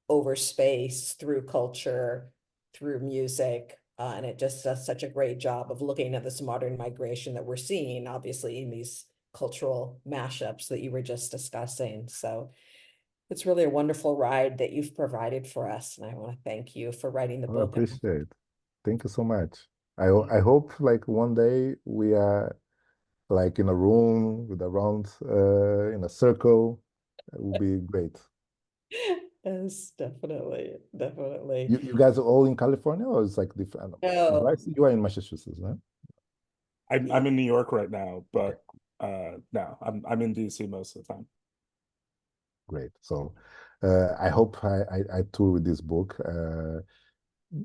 over space, through culture, through music. And it just does such a great job of looking at this modern migration that we're seeing, obviously, in these cultural mashups that you were just discussing. So it's really a wonderful ride that you've provided for us. And I want to thank you for writing the Oh, I book. appreciate it. Thank you so much. I hope like one day we are like in a room with around in a circle. It would be great. Yes, definitely. You guys are all in California, or it's like different? No. I see you are in Massachusetts, huh? I'm in New York right now, but now. I'm in DC most of the time. Great. So I hope I tour with this book.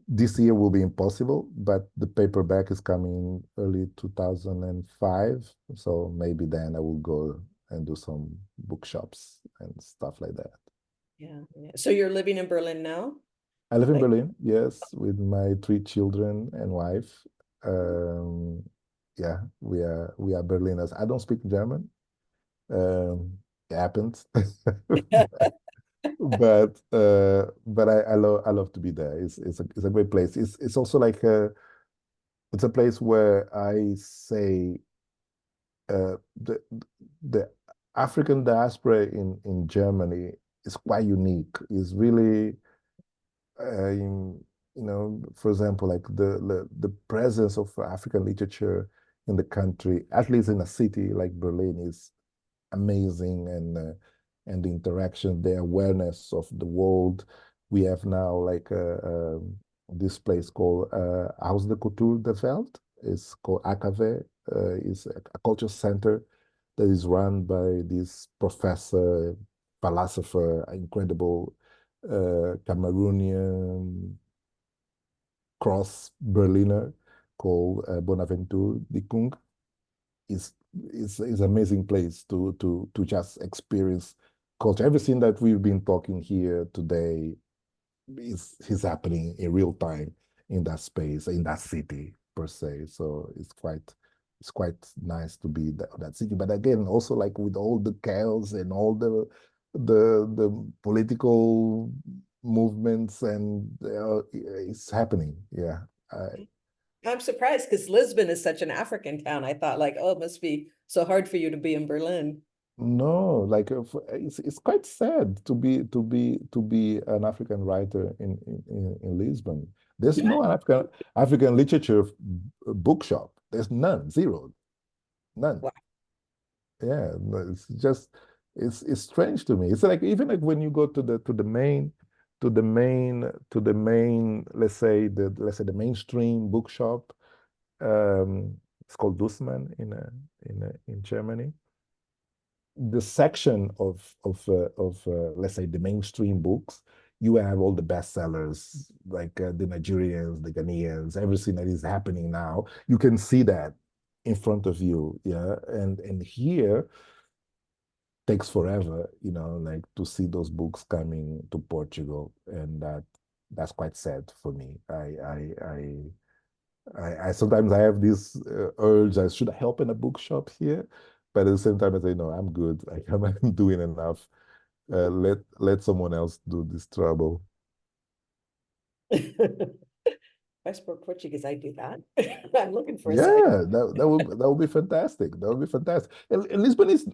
This year will be impossible, but the paperback is coming early 2005. So maybe then I will go and do some bookshops and stuff like that. Yeah. So you're living in Berlin now? I live in Like- Berlin, yes, with my 3 children and wife. Yeah, we are Berliners. I don't speak German. It happens. But I love to be there. It's a great place. It's also like it's a place where I say the African diaspora in Germany is quite unique. It's really for example, like the presence of African literature in the country, at least in a city like Berlin, is amazing, and the interaction, the awareness of the world. We have now like this place called Haus der Kultur der Welt. It's called AKW. It's a culture center that is run by this professor, philosopher, incredible Cameroonian cross Berliner called Bonaventure de Kung. It's an amazing place to just experience culture. Everything that we've been talking here today is happening in real time in that space, in that city per se. So it's quite nice to be that city. But again, also like with all the chaos and all the political movements, and it's happening. Yeah. I'm surprised because Lisbon is such an African town. I thought like, oh, it must be so hard for you to be in Berlin. No, like it's quite sad to be an African writer in Lisbon. There's no African literature bookshop. There's none, zero, none. Wow. Yeah, no, it's just it's strange to me. It's like even like when you go to the main let's say the mainstream bookshop. It's called Dussmann in Germany. The section of let's say the mainstream books, you have all the bestsellers, like the Nigerians, the Ghanaians, everything that is happening now. You can see that in front of you, yeah. And here takes forever, like to see those books coming to Portugal, and that's quite sad for me. I sometimes I have this urge. I should help in a bookshop here, but at the same time I say no, I'm good. I'm doing enough. Let someone else do this trouble. If I spoke Portuguese, I'd do that. I'm looking for a site. Yeah, that would be fantastic. That would be fantastic. And Lisbon it's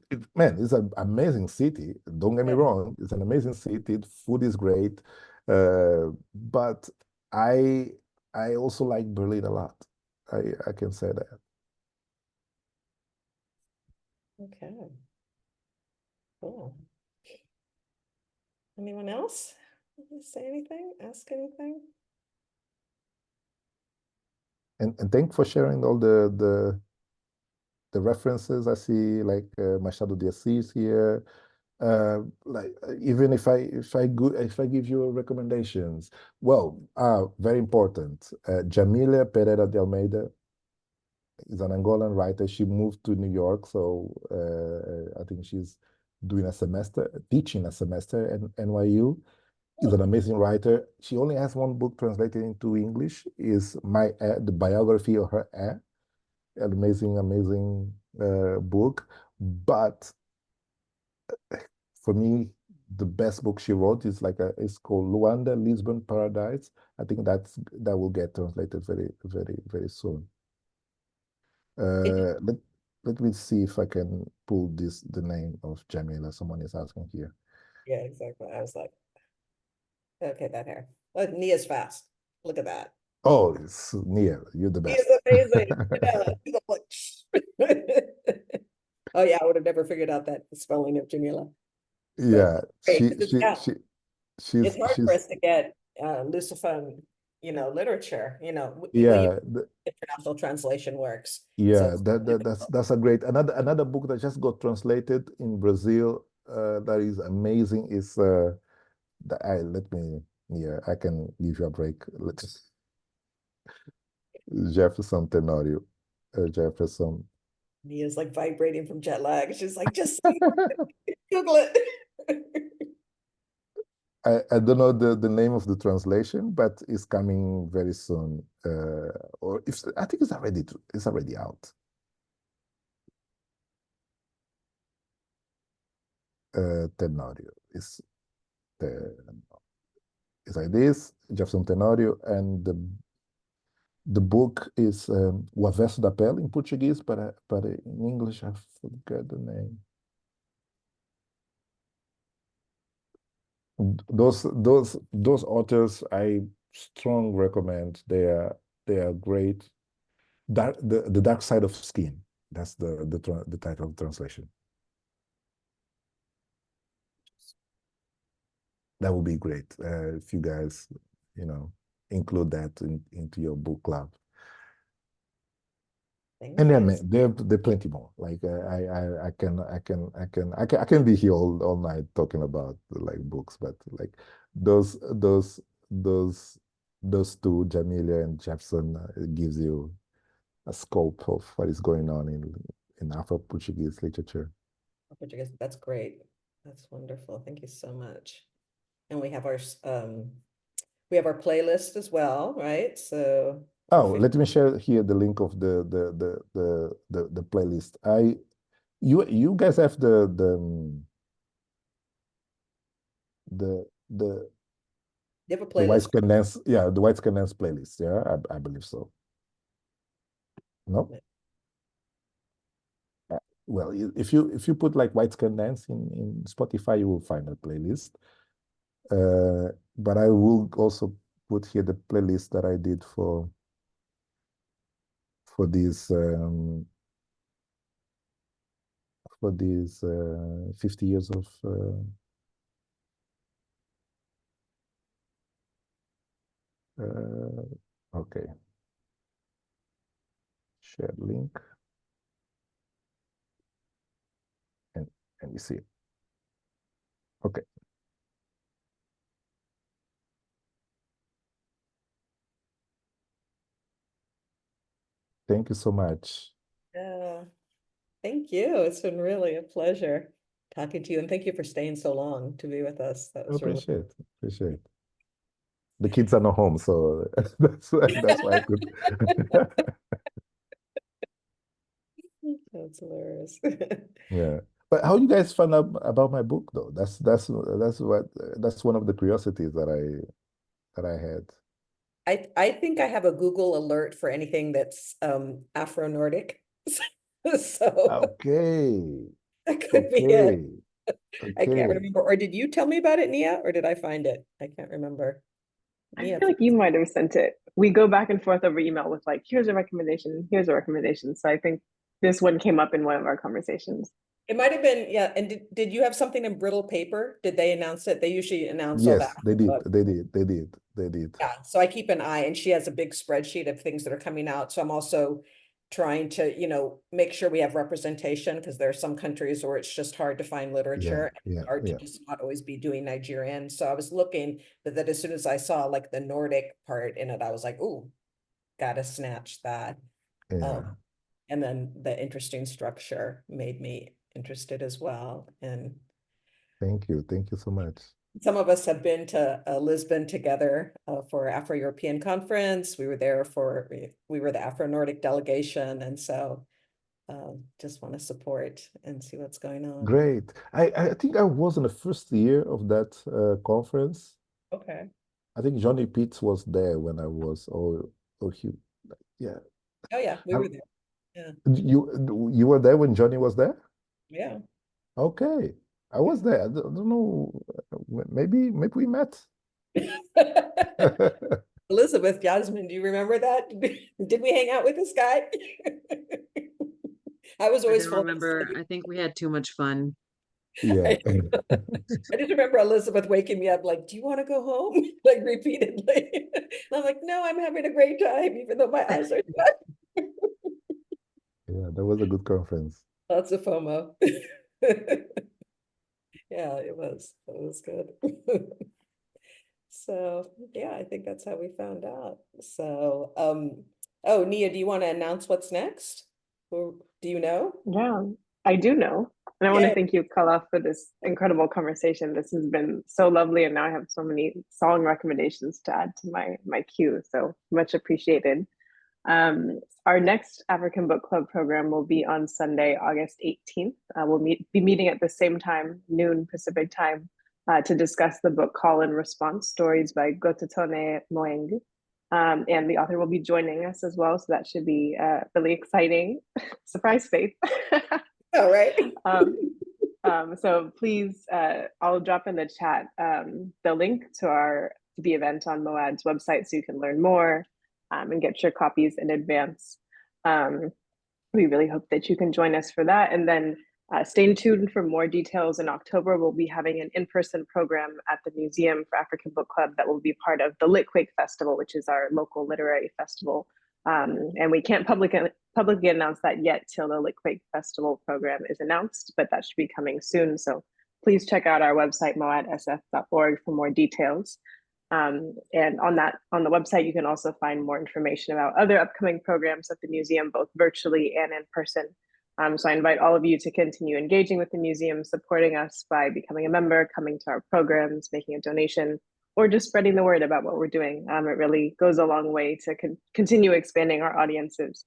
an amazing city. Don't get me Yeah. wrong. It's an amazing city. Food is great, but I also like Berlin a lot. I can say that. Okay. Cool. Anyone else? Say anything? Ask anything? And thank for sharing all the references. I see like Machado de Assis here. Like even if I give you recommendations, well, very important. Jamila Pereira de Almeida is an Angolan writer. She moved to New York, so I think she's teaching a semester at NYU. Is an amazing writer. She only has one book translated into English. Is the biography of her aunt. An amazing book. But for me, the best book she wrote is it's called Luanda, Lisbon Paradise. I think that will get translated very, very, very soon. Let me see if I can pull the name of Jamila. Someone is asking here. Yeah, exactly. I was like, okay, that hair. Look, Nia's fast. Look at that. Oh, it's Nia. You're the best. He's amazing. Yeah. He's like, oh yeah, I would have never figured out that spelling of Jamila. Yeah, Great, 'cause she's it's hard for us to get Lusophone, literature, Yeah, international translation works. yeah, So that's a great another book that just got translated in Brazil that is amazing is I can give you a break. Let's Jefferson Tenorio. Jefferson. he is like vibrating from jet lag. She's like, just Google it. I don't know the name of the translation, but it's coming very soon. Or if I think it's already out. Tenorio is it's like this, Jefferson Tenorio, and the book is O Avesso da Pele in Portuguese, but in English I forget the name. Those authors I strong recommend. They are great. The Dark Side of Skin. That's the title of the translation. That would be great if you guys, include that into your book club. And then there are plenty more. Like I can be here all night talking about like books, but like those two, Jamilia and Jefferson, gives you a scope of what is going on in Afro-Portuguese literature. Portuguese, that's great. That's wonderful. Thank you so much. And we have our playlist as well, right? So let me share here the link of the playlist. You guys have the you have a playlist. The White Condensed, the White Condensed playlist. Yeah, I believe so. No? Well, if you put like White Condensed in Spotify, you will find a playlist. But I will also put here the playlist that I did for these 50 years of okay. Share link. And you see it. Okay. Thank you so much. Thank you. It's been really a pleasure talking to you, and thank you for staying so long to be with us. That was Appreciate it. The kids are not home, so that's why I could. That's hilarious. Yeah, but how you guys found out about my book though? That's one of the curiosities that I had. I think I have a Google alert for anything that's Afro-Nordic. So Okay. that could be it. Okay. I can't remember. Or did you tell me about it, Nia? Or did I find it? I can't remember. I feel like you might have sent it. We go back and forth over email with like, here's a recommendation, here's a recommendation. So I think this one came up in one of our conversations. It might have been, yeah. And did you have something in brittle paper? Did they announce it? They usually announce all that. Yes, they did. Yeah, so I keep an eye, and she has a big spreadsheet of things that are coming out. So I'm also trying to, make sure we have representation, because there are some countries where it's just hard to find literature. Yeah, hard to just not always be doing Nigerian. So I was looking, but then as soon as I saw like the Nordic part in it, I was like, ooh, gotta snatch that. Yeah. And then the interesting structure made me interested as well. And Thank you so much. some of us have been to Lisbon together for Afro-European conference. We were there we were the Afro-Nordic delegation. And so just want to support and see what's going on. Great. I think I was in the first year of that conference. Okay. I think Johnny Pitts was there when I was, yeah. Oh yeah, we were there. Yeah. You were there when Johnny was there? Yeah. Okay. I was there. I don't know. Maybe we met. Elizabeth Jasmine, do you remember that? Did we hang out with this guy? I was always I remember. I think we had too much fun. Yeah. I just remember Elizabeth waking me up like, do you want to go home? Like repeatedly. And I'm like, no, I'm having a great time, even though my eyes are shut. Yeah, that was a good conference. Lots of FOMO. Yeah, it was good. So yeah, I think that's how we found out. So oh, Nia, do you want to announce what's next? Or do you know? Yeah, I do know. And I want to Yay. thank you, Kalaf, for this incredible conversation. This has been so lovely, and now I have so many song recommendations to add to my queue. So much appreciated. Our next African Book Club program will be on Sunday, August 18th. We'll be meeting at the same time, noon Pacific time, to discuss the book Call and Response, Stories by Gototone Moeng. And the author will be joining us as well, so that should be really exciting. Surprise, Faith. All right. So please, I'll drop in the chat the link to the event on MoAD's website so you can learn more and get your copies in advance. We really hope that you can join us for that. And then stay tuned for more details. In October, we'll be having an in-person program at the Museum for African Book Club that will be part of the Litquake Festival, which is our local literary festival. And we can't publicly announce that yet till the Litquake Festival program is announced, but that should be coming soon. So please check out our website, moadsf.org, for more details. And on the website, you can also find more information about other upcoming programs at the museum, both virtually and in person. So I invite all of you to continue engaging with the museum, supporting us by becoming a member, coming to our programs, making a donation, or just spreading the word about what we're doing. It really goes a long way to continue expanding our audiences.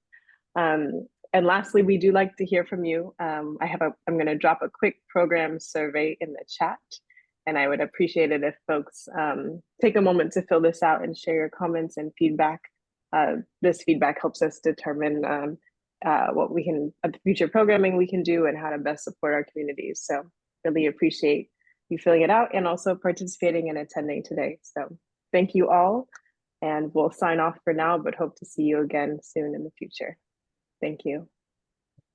And lastly, we do like to hear from you. I'm going to drop a quick program survey in the chat, and I would appreciate it if folks take a moment to fill this out and share your comments and feedback. This feedback helps us determine what future programming we can do and how to best support our communities. So really appreciate you filling it out and also participating and attending today. So thank you all, and we'll sign off for now, but hope to see you again soon in the future. Thank you.